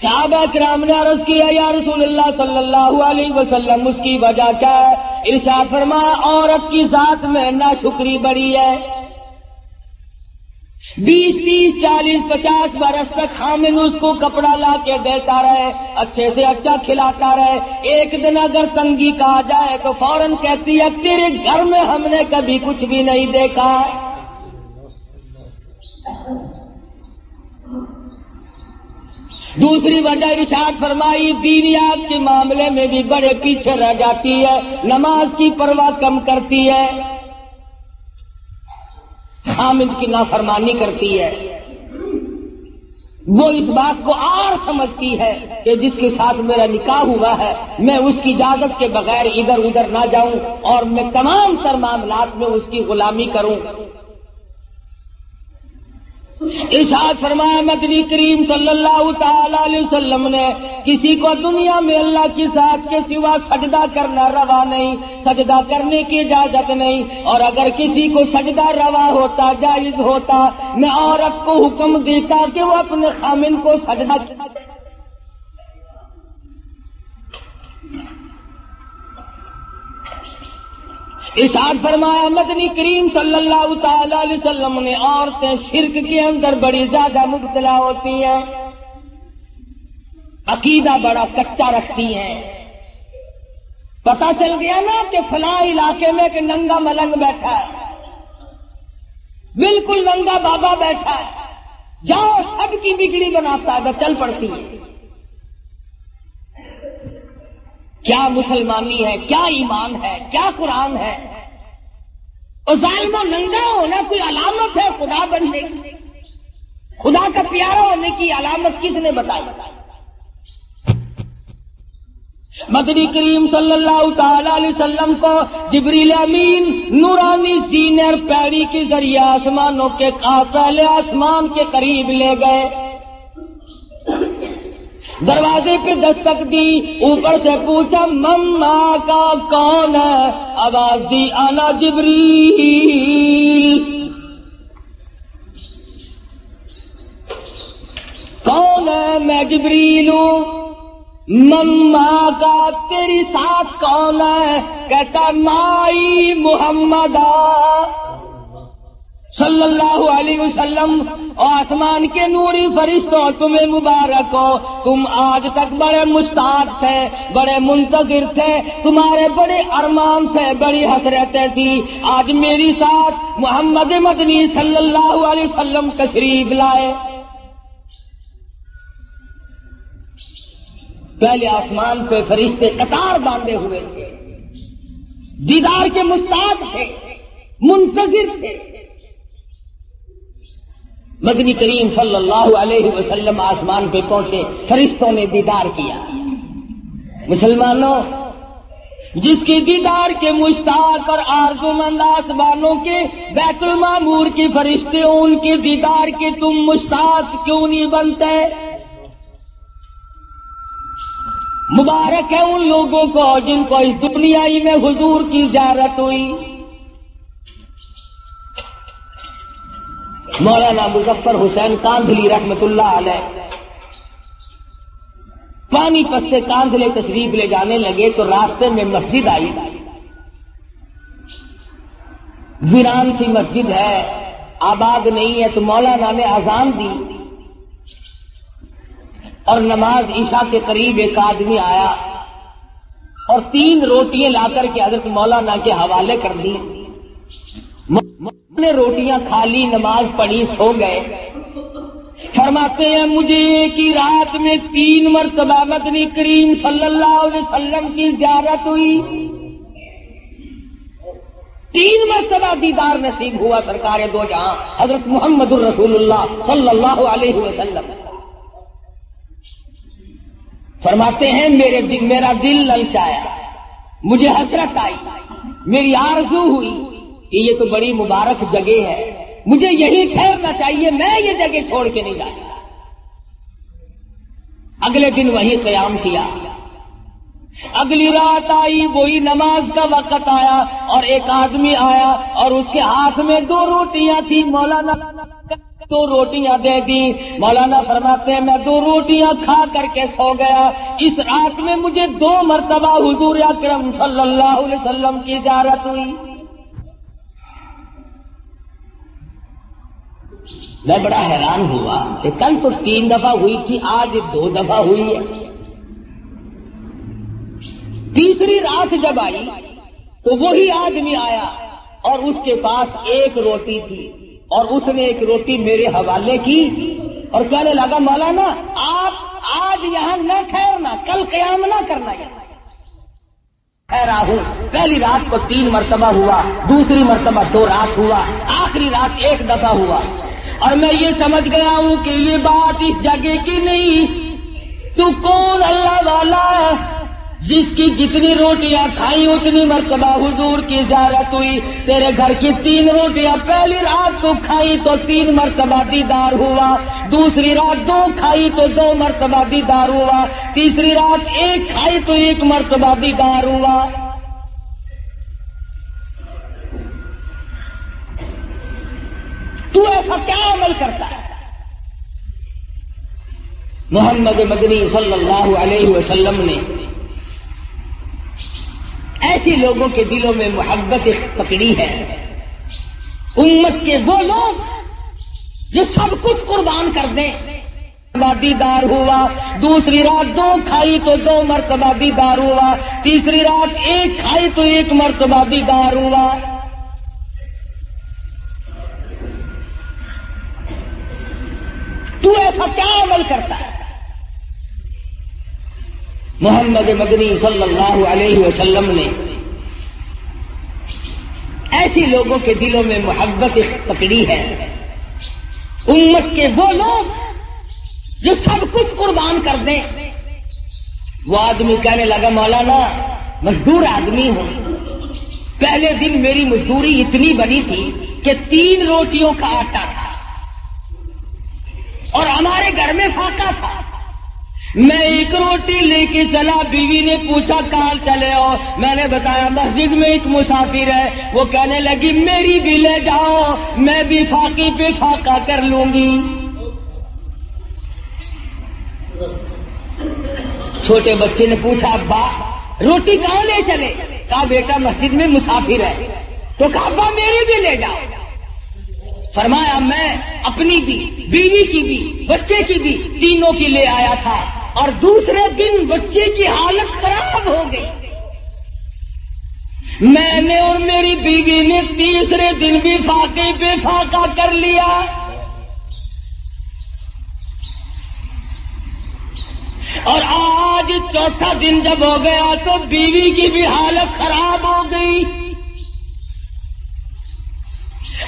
صحابہ کرام نے عرض کیا یا رسول اللہ صلی اللہ علیہ وسلم اس کی وجہ کیا ہے؟ ارشاد فرمایا عورت کی ذات میں ناشکری بڑی ہے، 20 30 40 50 برس تک خامن اس کو کپڑا لا کے دیتا رہے، اچھے سے اچھا کھلاتا رہے، ایک دن اگر تنگی کہا جائے تو فوراً کہتی ہے تیرے گھر میں ہم نے کبھی کچھ بھی نہیں دیکھا۔ دوسری وجہ ارشاد فرمائی دینیات کے معاملے میں بھی بڑے پیچھے رہ جاتی ہے، نماز کی پرواہ کم کرتی ہے، خامد کی نافرمانی کرتی ہے۔ وہ اس بات کو اور سمجھتی ہے کہ جس کے ساتھ میرا نکاح ہوا ہے میں اس کی اجازت کے بغیر ادھر ادھر نہ جاؤں اور میں تمام تر معاملات میں اس کی غلامی کروں۔ ارشاد فرمایا مدنی کریم صلی اللہ تعالی علیہ وسلم نے کسی کو دنیا میں اللہ کی ذات کے سوا سجدہ کرنا روا نہیں، سجدہ کرنے کی اجازت نہیں، اور اگر کسی کو سجدہ روا ہوتا جائز ہوتا میں عورت کو حکم دیتا کہ وہ اپنے خامن کو سجدہ ارشاد فرمایا مدنی کریم صلی اللہ تعالی علیہ وسلم نے عورتیں شرک کے اندر بڑی زیادہ مبتلا ہوتی ہیں، عقیدہ بڑا کچا رکھتی ہیں۔ پتہ چل گیا نا کہ فلاں علاقے میں کہ ننگا ملنگ بیٹھا ہے، بالکل ننگا بابا بیٹھا ہے، جاؤ سب کی بگڑی بناتا ہے، چل پڑتی ہے۔ کیا مسلمانی ہے، کیا ایمان ہے، کیا قرآن ہے؟ اور ظالم و ننگا ہونا کوئی علامت ہے خدا بننے کی؟ خدا کا پیارا ہونے کی علامت کس نے بتائی؟ مدنی کریم صلی اللہ تعالی علیہ وسلم کو جبریل امین نورانی زینر پیری کے ذریعے آسمانوں کے پہلے آسمان کے قریب لے گئے، دروازے پہ دستک دی، اوپر سے پوچھا مما کا کون ہے؟ آواز دی انا جبریل۔ کون ہے؟ میں جبریل ہوں۔ مما کا تیری ساتھ کون ہے؟ کہتا مائی محمد صلی اللہ علیہ وسلم۔ اور آسمان کے نوری فرشتوں تمہیں مبارک ہو، تم آج تک بڑے مشتاق تھے، بڑے منتظر تھے، تمہارے بڑے ارمان تھے، بڑی حسرتیں تھی، آج میری ساتھ محمد مدنی صلی اللہ علیہ وسلم تشریف لائے۔ پہلے آسمان پہ فرشتے قطار باندھے ہوئے تھے، دیدار کے مشتاق تھے، منتظر تھے۔ مدنی کریم صلی اللہ علیہ وسلم آسمان پہ پہنچے، فرشتوں نے دیدار کیا۔ مسلمانوں، جس کی دیدار کے مشتاق اور آرزومند آسمانوں کے بیت المعمور کے فرشتے، ان کے دیدار کے تم مشتاق کیوں نہیں بنتے؟ مبارک ہے ان لوگوں کو جن کو اس دنیا ہی میں حضور کی زیارت ہوئی۔ مولانا مظفر حسین کاندھلی رحمت اللہ علیہ پانی پت سے کاندھلے تشریف لے جانے لگے تو راستے میں مسجد آئی، ویران سی مسجد ہے، آباد نہیں ہے، تو مولانا نے اذان دی اور نماز عشاء کے قریب ایک آدمی آیا اور 3 روٹیاں لا کر کے حضرت مولانا کے حوالے کر دی۔ نے روٹیاں کھا لی، نماز پڑھی، سو گئے۔ فرماتے ہیں مجھے ایک ہی رات میں 3 مرتبہ مدنی کریم صلی اللہ علیہ وسلم کی زیارت ہوئی، 3 مرتبہ دیدار نصیب ہوا سرکار دو جہاں حضرت محمد الرسول اللہ صلی اللہ علیہ وسلم۔ فرماتے ہیں میرا دل للچایا، مجھے حسرت آئی، میری آرزو ہوئی کہ یہ تو بڑی مبارک جگہ ہے، مجھے یہی ٹھہرنا چاہیے، میں یہ جگہ چھوڑ کے نہیں جاتا۔ اگلے دن وہیں قیام کیا، اگلی رات آئی، وہی نماز کا وقت آیا اور ایک آدمی آیا اور اس کے ہاتھ میں 2 روٹیاں تھی، مولانا 2 روٹیاں دے دی۔ مولانا فرماتے ہیں میں 2 روٹیاں کھا کر کے سو گیا، اس رات میں مجھے 2 مرتبہ حضور اکرم صلی اللہ علیہ وسلم کی زیارت ہوئی۔ میں بڑا حیران ہوا کہ کل تو 3 دفعہ ہوئی تھی، آج 2 دفعہ ہوئی ہے۔ تیسری رات جب آئی تو وہی آدمی آیا اور اس کے پاس 1 روٹی تھی اور اس نے 1 روٹی میرے حوالے کی اور کہنے لگا مولانا آپ آج یہاں نہ ٹھہرنا، کل قیام نہ کرنا۔ ٹھہرا ہوں، پہلی رات کو 3 مرتبہ ہوا، دوسری مرتبہ 2 رات ہوا، آخری رات 1 دفعہ ہوا، اور میں یہ سمجھ گیا ہوں کہ یہ بات اس جگہ کی نہیں۔ تو کون اللہ والا جس کی جتنی روٹیاں کھائیں اتنی مرتبہ حضور کی زیارت ہوئی؟ تیرے گھر کی 3 روٹیاں پہلی رات کو کھائی تو 3 مرتبہ دیدار ہوا، دوسری رات 2 کھائی تو 2 مرتبہ دیدار ہوا، تیسری رات 1 کھائی تو 1 مرتبہ دیدار ہوا۔ تو ایسا کیا عمل کرتا ہے؟ محمد مدنی صلی اللہ علیہ وسلم نے ایسی لوگوں کے دلوں میں محبت پکڑی ہے، امت کے وہ لوگ جو سب کچھ قربان کر دیں۔ دیدار ہوا، دوسری رات 2 کھائی تو 2 مرتبہ دیدار ہوا، تیسری رات 1 کھائی تو 1 مرتبہ دیدار ہوا۔ تو ایسا کیا عمل کرتا ہے؟ محمد مدنی صلی اللہ علیہ وسلم نے ایسی لوگوں کے دلوں میں محبت پکڑی ہے، امت کے وہ لوگ جو سب کچھ قربان کر دیں۔ وہ آدمی کہنے لگا مولانا مزدور آدمی ہوں، پہلے دن میری مزدوری اتنی بنی تھی کہ 3 روٹیوں کا آٹا تھا اور ہمارے گھر میں فاقہ تھا، میں 1 روٹی لے کے چلا، بیوی نے پوچھا کہاں چلے ہو؟ میں نے بتایا مسجد میں ایک مسافر ہے۔ وہ کہنے لگی میری بھی لے جاؤ، میں بھی فاقی پہ فاقہ کر لوں گی۔ چھوٹے بچے نے پوچھا ابا روٹی کہاں لے چلے؟ کہا بیٹا مسجد میں مسافر ہے۔ تو کہا ابا میری بھی لے جاؤ۔ فرمایا میں اپنی بھی، بیوی کی بھی، بچے کی بھی، تینوں کی لے آیا تھا، اور دوسرے دن بچے کی حالت خراب ہو گئی۔ میں نے اور میری بیوی نے تیسرے دن بھی فاقے پہ فاقہ کر لیا۔ اور آج 4تھا دن جب ہو گیا تو بیوی کی بھی حالت خراب ہو گئی،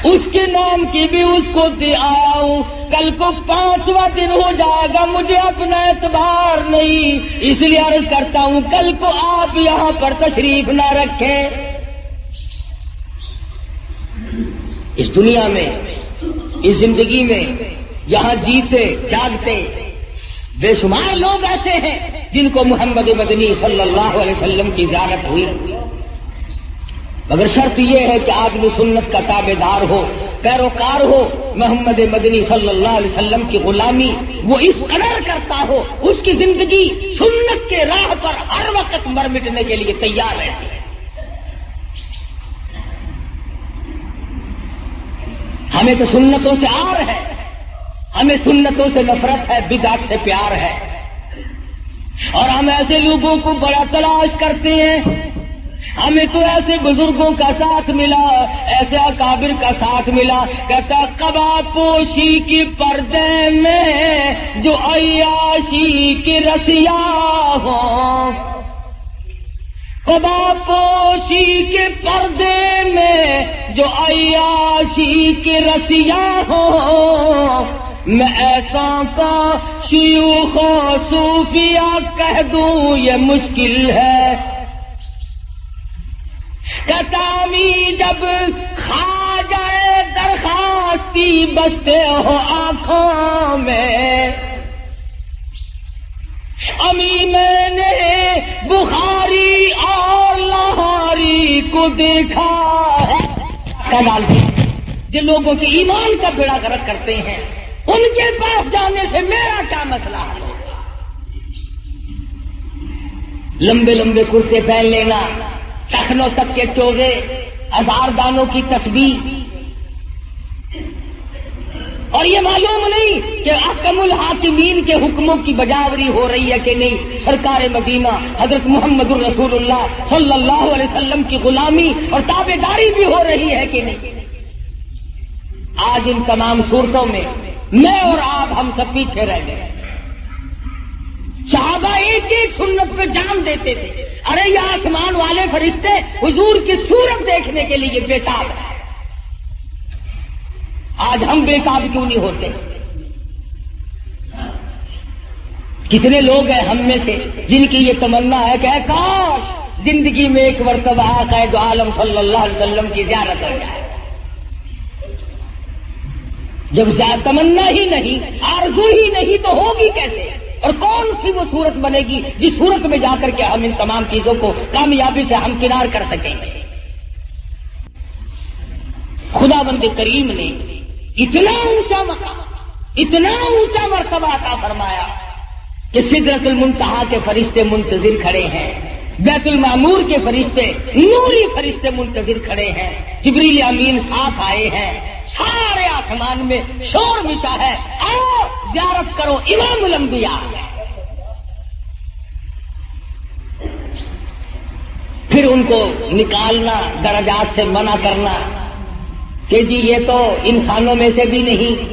اس کے نام کی بھی اس کو دے آیا ہوں، کل کو 5واں دن ہو جائے گا، مجھے اپنا اعتبار نہیں، اس لیے عرض کرتا ہوں کل کو آپ یہاں پر تشریف نہ رکھیں۔ اس دنیا میں، اس زندگی میں، یہاں جیتے جاگتے بے شمار لوگ ایسے ہیں جن کو محمد مدنی صلی اللہ علیہ وسلم کی زیارت ہوئی، مگر شرط یہ ہے کہ آدمی سنت کا تابع دار ہو، پیروکار ہو، محمد مدنی صلی اللہ علیہ وسلم کی غلامی وہ اس قدر کرتا ہو، اس کی زندگی سنت کے راہ پر ہر وقت مر مٹنے کے لیے تیار رہتی ہے۔ ہمیں تو سنتوں سے آر ہے، ہمیں سنتوں سے نفرت ہے، بدعت سے پیار ہے، اور ہم ایسے لوگوں کو بڑا تلاش کرتے ہیں، ہمیں تو ایسے بزرگوں کا ساتھ ملا، ایسے اکابر کا ساتھ ملا. کہتا قبا پوشی کی پردے میں جو عیاشی کی رسیا ہوں، قبا پوشی کے پردے میں جو عیاشی کی رسیا ہوں، میں ایسا کا شیوخ و صوفیہ کہہ دوں یہ مشکل ہے. کتامی جب کھا جائے درخواستی بستے ہو آنکھوں میں، امی میں نے بخاری اور لاہوری کو دیکھا ہے. کمال کی جن لوگوں کے ایمان کا بیڑا غرق کرتے ہیں ان کے پاس جانے سے میرا کیا مسئلہ ہے؟ لمبے لمبے کرتے پہن لینا، ٹخنوں تک کے چوغے، ہزار دانوں کی تسبیح، اور یہ معلوم نہیں کہ احکم الحاکمین کے حکموں کی بجاوری ہو رہی ہے کہ نہیں. سرکار مدینہ حضرت محمد الرسول اللہ صلی اللہ علیہ وسلم کی غلامی اور تابعداری بھی ہو رہی ہے کہ نہیں. آج ان تمام صورتوں میں میں اور آپ ہم سب پیچھے رہ گئے. صحابہ ایک ایک سنت پہ جان دیتے تھے. ارے یہ آسمان والے فرشتے حضور کی صورت دیکھنے کے لیے بےتاب ہیں. آج ہم بےتاب کیوں نہیں ہوتے؟ کتنے لوگ ہیں ہم میں سے جن کی یہ تمنا ہے کہ کاش زندگی میں ایک مرتبہ آقا دو عالم صلی اللہ علیہ وسلم کی زیارت ہو جائے. جب تمنا ہی نہیں، آرزو ہی نہیں، تو ہوگی کیسے؟ اور کون سی وہ صورت بنے گی جس صورت میں جا کر کے ہم ان تمام چیزوں کو کامیابی سے ہمکنار کر سکیں گے؟ خداوند کریم نے اتنا اونچا مقام، اتنا اونچا مرتبہ عطا فرمایا کہ سدرۃ المنتہا کے فرشتے منتظر کھڑے ہیں، بیت المعمور کے فرشتے، نوری فرشتے منتظر کھڑے ہیں، جبریل امین ساتھ آئے ہیں. سارے آسمان میں شور مچا ہے، آؤ زیارت کرو امام الانبیاء. پھر ان کو نکالنا، درجات سے منع کرنا کہ جی یہ تو انسانوں میں سے بھی نہیں،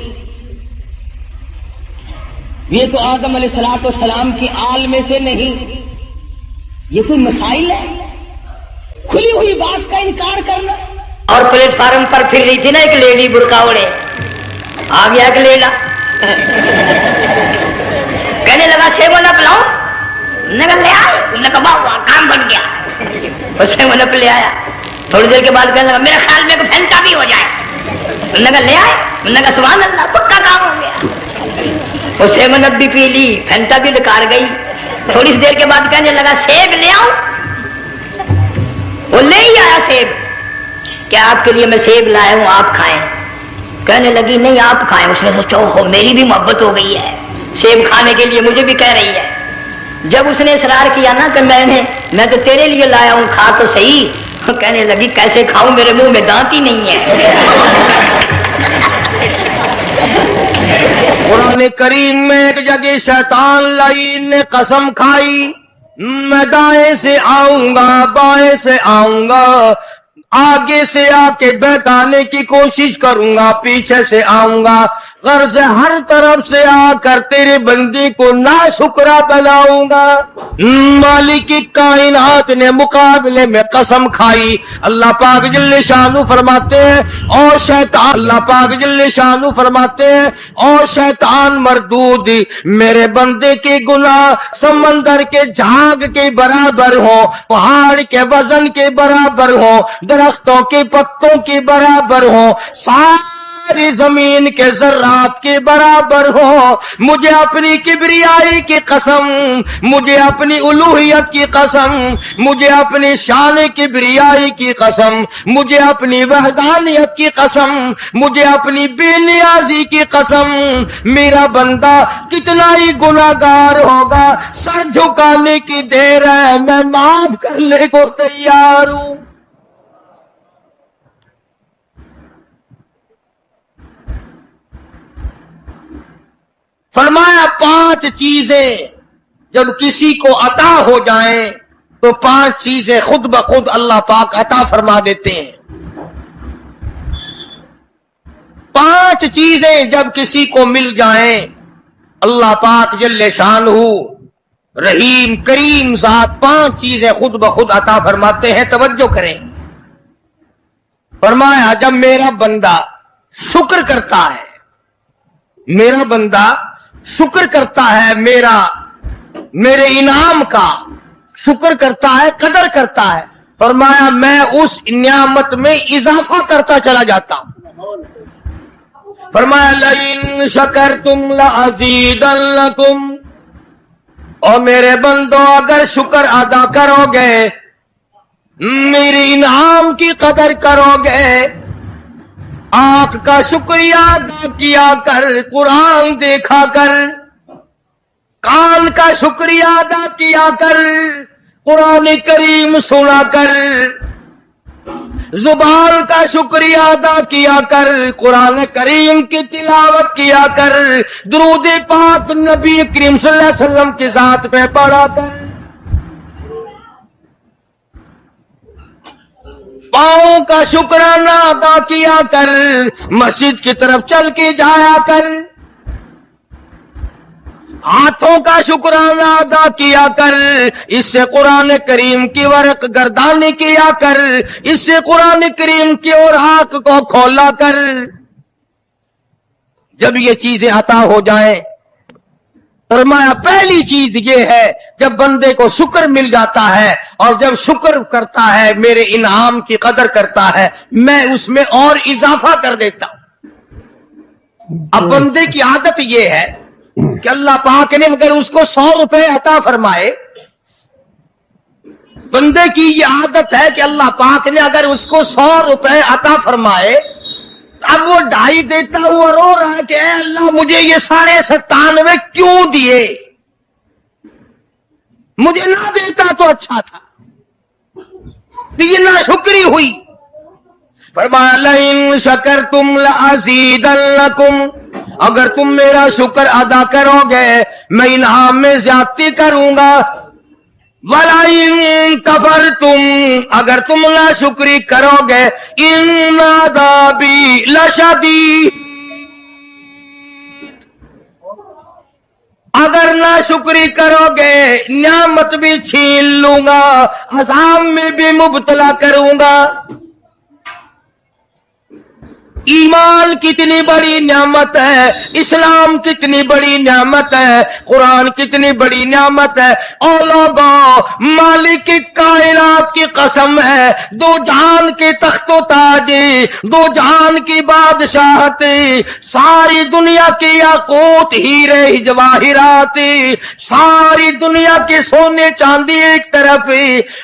یہ تو آدم علیہ الصلوۃ والسلام کی آل میں سے نہیں. یہ کوئی مسائل ہے؟ کھلی ہوئی بات کا انکار کرنا. اور پلیٹ فارم پر پھر رہی تھی نا ایک لیڈی برقع اوڑے، آ گیا کہ لیلا کہنے لگا سیب نپ لاؤ، نگر لے آئے، نکبا ہوا کام بن گیا. اور سیب نپ لے آیا. تھوڑی دیر کے بعد کہنے لگا میرے خیال میں کوئی پھینٹا بھی ہو جائے. نگر لے آئے، نگر سبحان اللہ پکا کام ہو گیا. وہ سیب نپ بھی پی لی، پھینٹا بھی ڈکار گئی. تھوڑی سی دیر کے بعد کہنے لگا سیب لے آؤ. وہ لے ہی آیا سیب. کیا آپ کے لیے میں سیب لایا ہوں آپ کھائیں؟ کہنے لگی نہیں آپ کھائیں. اس نے سوچا ہو میری بھی محبت ہو گئی ہے، سیب کھانے کے لیے مجھے بھی کہہ رہی ہے. جب اس نے اصرار کیا نا کہ میں تو تیرے لیے لایا ہوں کھا تو صحیح، کہنے لگی کیسے کھاؤں میرے منہ میں دانت ہی نہیں ہے. قرآن کریم میں ایک جگہ شیطان لعین نے قسم کھائی، میں دائیں سے آؤں گا بائیں سے آؤں گا، آگے سے آ کے بہکانے کی کوشش کروں گا، پیچھے سے آؤں گا، غرض ہر طرف سے آ کر تیرے بندے کو ناشکرا بناؤں گا. مالک کی کائنات نے مقابلے میں قسم کھائی. اللہ پاک جل شانو فرماتے ہیں اور شیطان، اللہ پاک جل شانو فرماتے ہیں اور شیطان مردود میرے بندے کے گناہ سمندر کے جھاگ کے برابر ہو، پہاڑ کے وزن کے برابر ہو، درختوں کے پتوں کے برابر ہو، ساری زمین کے ذرات کے برابر ہو. مجھے اپنی کبریائی کی قسم، مجھے اپنی الوہیت کی قسم، مجھے اپنی شان کبریائی کی قسم، مجھے اپنی وحدانیت کی قسم، مجھے اپنی بے نیازی کی قسم، میرا بندہ کتنا ہی گناہگار ہوگا، سر جھکانے کی دیر ہے، میں معاف کرنے کو تیار ہوں. فرمایا 5 چیزیں جب کسی کو عطا ہو جائیں تو 5 چیزیں خود بخود اللہ پاک عطا فرما دیتے ہیں۔ 5 چیزیں جب کسی کو مل جائیں اللہ پاک جل شانہ رحیم کریم ذات 5 چیزیں خود بخود عطا فرماتے ہیں۔ توجہ کریں، فرمایا جب میرا بندہ شکر کرتا ہے، میرا بندہ شکر کرتا ہے، میرے انعام کا شکر کرتا ہے، قدر کرتا ہے، فرمایا میں اس نعمت میں اضافہ کرتا چلا جاتا ہوں۔ فرمایا لئن شکرتم لأزیدنکم، اور میرے بندو اگر شکر ادا کرو گے، میرے انعام کی قدر کرو گے، آنکھ کا شکریہ ادا کیا کر، قرآن دیکھا کر، کان کا شکریہ ادا کیا کر، قرآن کریم سنا کر، زبان کا شکریہ ادا کیا کر، قرآن کریم کی تلاوت کیا کر، درود پاک نبی کریم صلی اللہ علیہ وسلم کی ذات میں پڑھا کر، پاؤں کا شکرانہ ادا کیا کر، مسجد کی طرف چل کے جایا کر، ہاتھوں کا شکرانہ ادا کیا کر، اس سے قرآن کریم کی ورق گردانی کیا کر، اس سے قرآن کریم کی اور ہاتھ کو کھولا کر۔ جب یہ چیزیں عطا ہو جائیں، فرمایا پہلی چیز یہ ہے جب بندے کو شکر مل جاتا ہے اور جب شکر کرتا ہے میرے انعام کی قدر کرتا ہے، میں اس میں اور اضافہ کر دیتا ہوں۔ اب بندے کی عادت یہ ہے کہ اللہ پاک نے اگر اس کو 100 روپے عطا فرمائے، بندے کی یہ عادت ہے کہ اللہ پاک نے اگر اس کو 100 روپے عطا فرمائے، اب وہ 2.5 دیتا ہوا رو رہا ہے کہ اے اللہ مجھے یہ 97.5 کیوں دیے، مجھے نہ دیتا تو اچھا تھا، یہ ناشکری ہوئی۔ فرمایا لئن شکرتم لأزیدنکم، اگر تم میرا شکر ادا کرو گے میں انعام میں زیادتی کروں گا، وَلَئِن كَفَرْتُمْ، اگر تم ناشکری کرو گے إِنَّ عَذَابِي لَشَدِيدٌ، اگر ناشکری کرو گے نعمت بھی چھین لوں گا، عذاب میں بھی مبتلا کروں گا۔ ایمان کتنی بڑی نعمت ہے، اسلام کتنی بڑی نعمت ہے، قرآن کتنی بڑی نعمت ہے۔ اور لوگوں مالک کائنات کی قسم ہے، 2 جہان کے تخت و تاج، 2 جہان کی بادشاہت، ساری دنیا کی یاقوت ہیرے جواہرات، ساری دنیا کے سونے چاندی ایک طرف،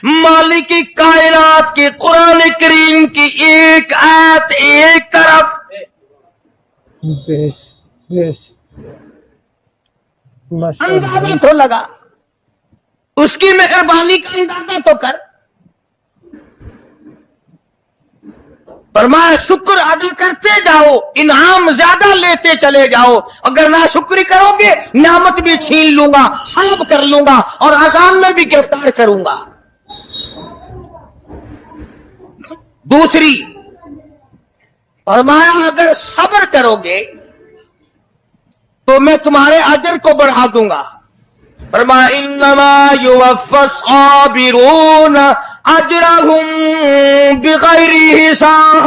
مالک کائنات کی قرآن کریم کی ایک آیت ایک طرف۔ اندازہ تو لگا، اس کی مہربانی کا اندازہ تو کر۔ فرمایا شکر ادا کرتے جاؤ، انعام زیادہ لیتے چلے جاؤ، اگر ناشکری کرو گے نعمت بھی چھین لوں گا، سلب کر لوں گا اور عذاب میں بھی گرفتار کروں گا۔ دوسری فرمایا اگر صبر کرو گے تو میں تمہارے اجر کو بڑھا دوں گا۔ فرمایا انما یوفی الصابرون اجرهم بغیر حساب،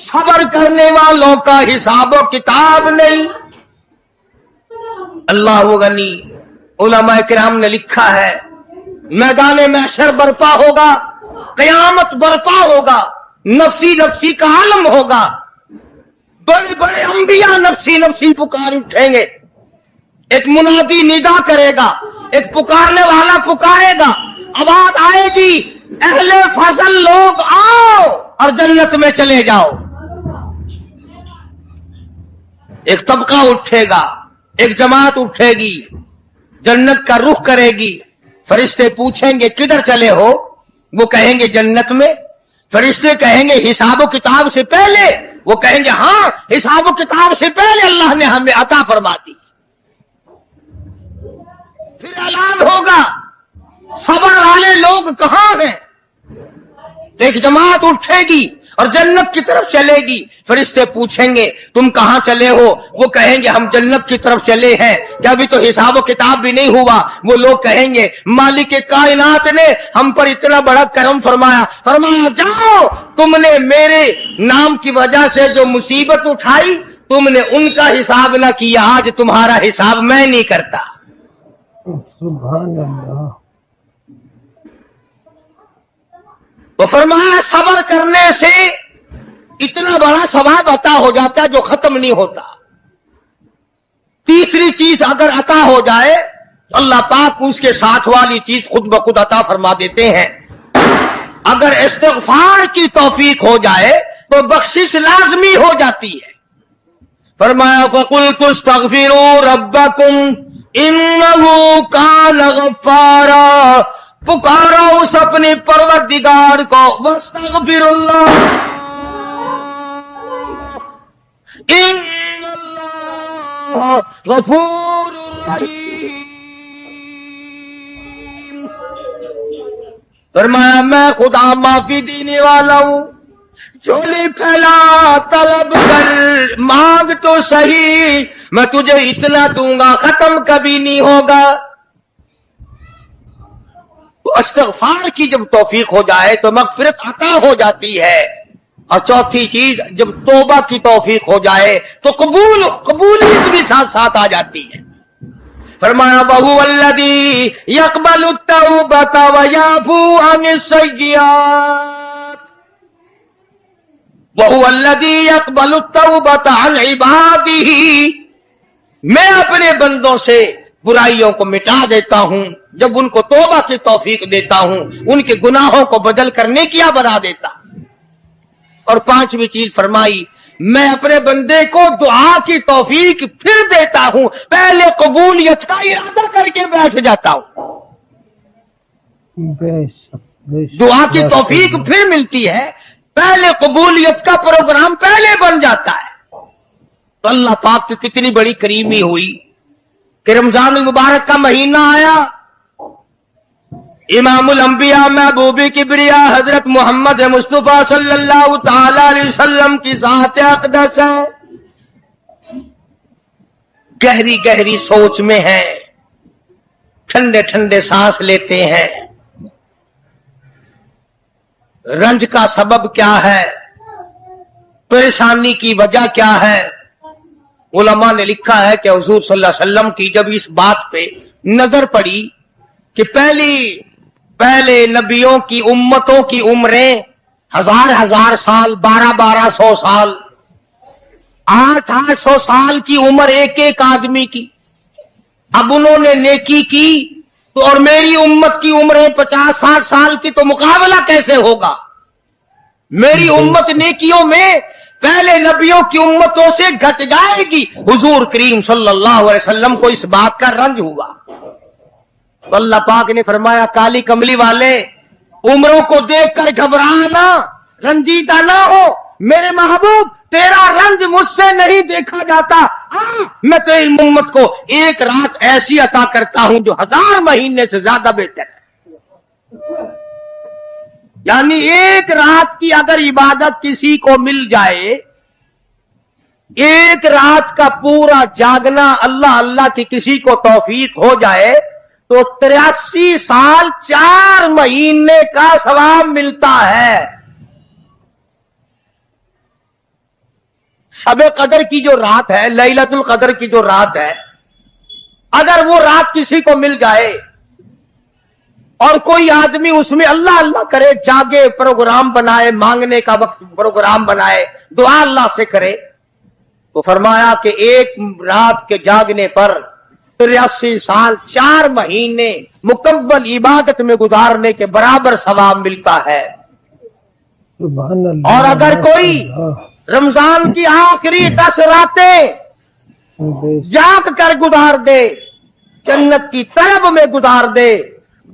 صبر کرنے والوں کا حساب و کتاب نہیں۔ اللہ غنی، علماء کرام نے لکھا ہے میدان محشر برپا ہوگا، قیامت برپا ہوگا، نفسی نفسی کا عالم ہوگا، بڑے بڑے انبیاء نفسی نفسی پکار اٹھیں گے، ایک منادی ندا کرے گا، ایک پکارنے والا پکارے گا، آواز آئے گی اہل فضل لوگ آؤ اور جنت میں چلے جاؤ۔ ایک طبقہ اٹھے گا، ایک جماعت اٹھے گی، جنت کا رخ کرے گی، فرشتے پوچھیں گے کدھر چلے ہو، وہ کہیں گے جنت میں، فرشتے کہیں گے حساب و کتاب سے پہلے، وہ کہیں گے ہاں حساب و کتاب سے پہلے اللہ نے ہمیں عطا فرما دی۔ پھر اعلان ہوگا صبر والے لوگ کہاں ہیں؟ ایک جماعت اٹھے گی اور جنت کی طرف چلے گی. فرشتے پوچھیں گے تم کہاں چلے ہو؟ وہ کہیں گے ہم جنت کی طرف چلے ہیں. کیا ابھی تو حساب و کتاب بھی نہیں ہوا؟ وہ لوگ کہیں گے مالک کائنات نے ہم پر اتنا بڑا کرم فرمایا جاؤ تم نے میرے نام کی وجہ سے جو مصیبت اٹھائی تم نے ان کا حساب نہ کیا، آج تمہارا حساب میں نہیں کرتا. سبحان اللہ. تو فرمایا صبر کرنے سے اتنا بڑا ثواب عطا ہو جاتا ہے جو ختم نہیں ہوتا. تیسری چیز اگر عطا ہو جائے تو اللہ پاک اس کے ساتھ والی چیز خود بخود عطا فرما دیتے ہیں. اگر استغفار کی توفیق ہو جائے تو بخشش لازمی ہو جاتی ہے. فرمایا فَقُلْتُ اسْتَغْفِرُوا رَبَّكُمْ إِنَّهُ كَانَ غَفَّارًا. پکارا اس اپنے پروردگار کو واستغفر اللہ ان اللہ غفور رحیم. فرمایا میں خدا معافی دینے والا ہوں. جھولی پھیلا طلب کر مانگ تو صحیح میں تجھے اتنا دوں گا ختم کبھی نہیں ہوگا. تو استغفار کی جب توفیق ہو جائے تو مغفرت عطا ہو جاتی ہے. اور چوتھی چیز جب توبہ کی توفیق ہو جائے تو قبولیت بھی ساتھ ساتھ آ جاتی ہے. فرمایا وَهُوَ الَّذِي يَقْبَلُ التَّوْبَةَ وَيَعْفُو عَنِ السَّيِّئَاتِ. وَهُوَ الَّذِي يَقْبَلُ التَّوْبَةَ عَنْ عِبَادِهِ. میں اپنے بندوں سے برائیوں کو مٹا دیتا ہوں جب ان کو توبہ کی توفیق دیتا ہوں، ان کے گناہوں کو بدل کرنے کیا بنا دیتا. اور پانچویں چیز فرمائی میں اپنے بندے کو دعا کی توفیق پھر دیتا ہوں، پہلے قبولیت کا ارادہ کر کے بیٹھ جاتا ہوں. دعا کی توفیق پھر ملتی ہے، پہلے قبولیت کا پروگرام پہلے بن جاتا ہے. تو اللہ پاک کی کتنی بڑی کریمی ہوئی کہ رمضان المبارک کا مہینہ آیا. امام الانبیاء محبوب کبریاء حضرت محمد مصطفیٰ صلی اللہ تعالی علیہ وسلم کی ذات اقدس ہے. گہری گہری سوچ میں ہیں، ٹھنڈے ٹھنڈے سانس لیتے ہیں. رنج کا سبب کیا ہے؟ پریشانی کی وجہ کیا ہے؟ علماء نے لکھا ہے کہ حضور صلی اللہ علیہ وسلم کی جب اس بات پہ نظر پڑی کہ پہلے نبیوں کی امتوں کی عمریں 1000 سال، 1200 سال، 800 سال کی عمر ایک آدمی کی. اب انہوں نے نیکی کی تو اور میری امت کی عمریں 50-60 سال کی، تو مقابلہ کیسے ہوگا؟ میری امت نیکیوں میں پہلے نبیوں کی امتوں سے گھٹ جائے گی. حضور کریم صلی اللہ علیہ وسلم کو اس بات کا رنج ہوا. تو اللہ پاک نے فرمایا کالی کملی والے عمروں کو دیکھ کر گھبرانا، رنجیدہ نہ ہو. میرے محبوب تیرا رنج مجھ سے نہیں دیکھا جاتا. میں تیری امت کو ایک رات ایسی عطا کرتا ہوں جو 1000 مہینے سے زیادہ بہتر ہے. یعنی ایک رات کی اگر عبادت کسی کو مل جائے، ایک رات کا پورا جاگنا اللہ اللہ کی کسی کو توفیق ہو جائے تو 83 سال 4 مہینے کا ثواب ملتا ہے. شب قدر کی جو رات ہے، لیلۃ القدر کی جو رات ہے، اگر وہ رات کسی کو مل جائے اور کوئی آدمی اس میں اللہ اللہ کرے، جاگے، پروگرام بنائے، مانگنے کا وقت پروگرام بنائے، دعا اللہ سے کرے، تو فرمایا کہ ایک رات کے جاگنے پر 83 سال 4 مہینے مکمل عبادت میں گزارنے کے برابر ثواب ملتا ہے. اور اگر کوئی رمضان کی آخری 10 راتیں جاگ کر گزار دے، جنت کی طلب میں گزار دے،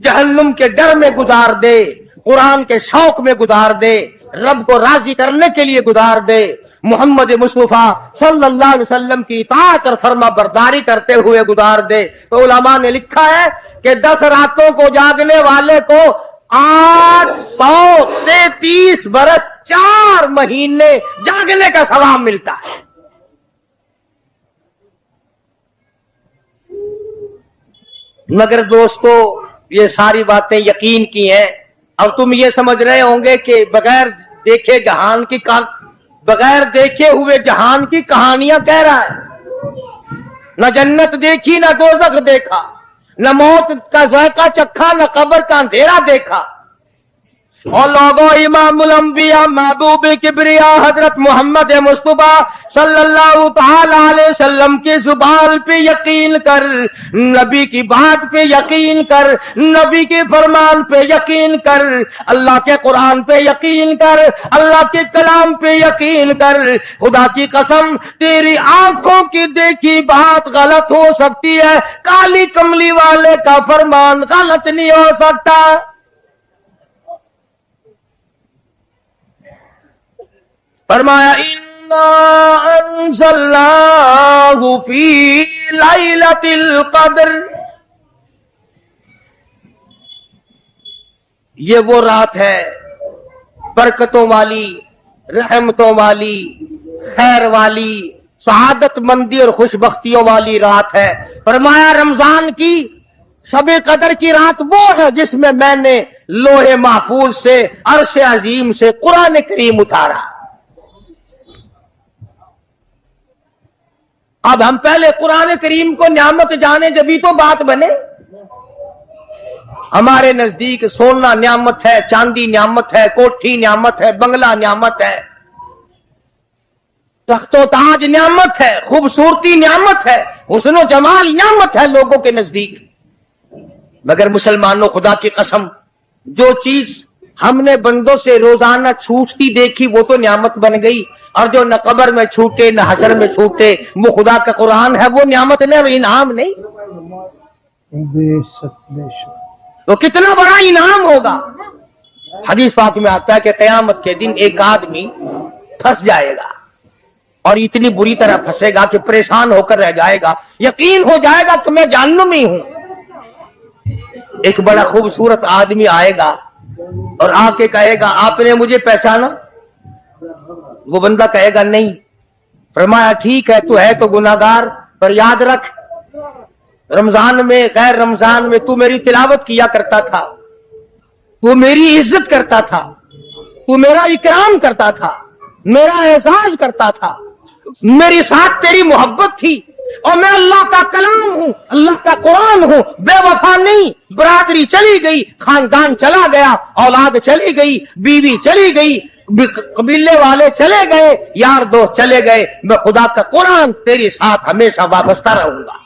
جہنم کے ڈر میں گزار دے، قرآن کے شوق میں گزار دے، رب کو راضی کرنے کے لیے گزار دے، محمد مصطفیٰ صلی اللہ علیہ وسلم کی اطاعت اور فرما برداری کرتے ہوئے گزار دے. تو علماء نے لکھا ہے کہ 10 راتوں کو جاگنے والے کو 833 برس 4 مہینے جاگنے کا ثواب ملتا ہے. مگر دوستو یہ ساری باتیں یقین کی ہیں. اب تم یہ سمجھ رہے ہوں گے کہ بغیر دیکھے ہوئے جہان کی کہانیاں کہہ رہا ہے. نہ جنت دیکھی نہ دوزخ دیکھا، نہ موت کا ذائقہ چکھا، نہ قبر کا اندھیرا دیکھا. اور لوگوں امام الانبیاء محبوب کبریا حضرت محمد مصطفیٰ صلی اللہ تعالی علیہ وسلم کی زبان پہ یقین کر، نبی کی بات پہ یقین کر، نبی کے فرمان پہ یقین کر، اللہ کے قرآن پہ یقین کر، اللہ کے کلام پہ یقین کر. خدا کی قسم تیری آنکھوں کی دیکھی بات غلط ہو سکتی ہے، کالی کملی والے کا فرمان غلط نہیں ہو سکتا. فرمایا اِنَّا أَنزَلْنَاهُ فِي لَيْلَةِ الْقَدْرِ، یہ وہ رات ہے برکتوں والی، رحمتوں والی، خیر والی، سعادت مندی اور خوش بختیوں والی رات ہے. فرمایا رمضان کی شب قدر کی رات وہ ہے جس میں نے لوح محفوظ سے عرش عظیم سے قرآن کریم اتارا. اب ہم پہلے قرآن کریم کو نعمت جانے جبھی تو بات بنے. ہمارے نزدیک سونا نعمت ہے، چاندی نعمت ہے، کوٹھی نعمت ہے، بنگلہ نعمت ہے، تخت و تاج نعمت ہے، خوبصورتی نعمت ہے، حسن و جمال نعمت ہے لوگوں کے نزدیک. مگر مسلمانوں خدا کی قسم جو چیز ہم نے بندوں سے روزانہ چھوٹتی دیکھی وہ تو نعمت بن گئی، اور جو نہ قبر میں چھوٹے نہ حشر میں چھوٹے وہ خدا کا قرآن ہے، وہ نعمت نہیں اور انعام نہیں. بے شک بے شک. تو کتنا بڑا انعام ہوگا. حدیث پاک میں آتا ہے کہ قیامت کے دن ایک آدمی پھنس جائے گا اور اتنی بری طرح پھنسے گا کہ پریشان ہو کر رہ جائے گا، یقین ہو جائے گا کہ میں جہنمی ہوں. ایک بڑا خوبصورت آدمی آئے گا اور آ کے کہے گا آپ نے مجھے پہچانا؟ وہ بندہ کہے گا نہیں. فرمایا ٹھیک ہے تو ہے تو گناہگار، پر یاد رکھ رمضان میں غیر رمضان میں تو میری تلاوت کیا کرتا تھا، تو میری عزت کرتا تھا، تو میرا اکرام کرتا تھا، میرا اعزاز کرتا تھا، میری ساتھ تیری محبت تھی، اور میں اللہ کا کلام ہوں، اللہ کا قرآن ہوں. بے وفا نہیں. برادری چلی گئی، خاندان چلا گیا، اولاد چلی گئی، بیوی چلی گئی، قبیلے والے چلے گئے، یار دوست چلے گئے، میں خدا کا قرآن تیری ساتھ ہمیشہ وابستہ رہوں گا.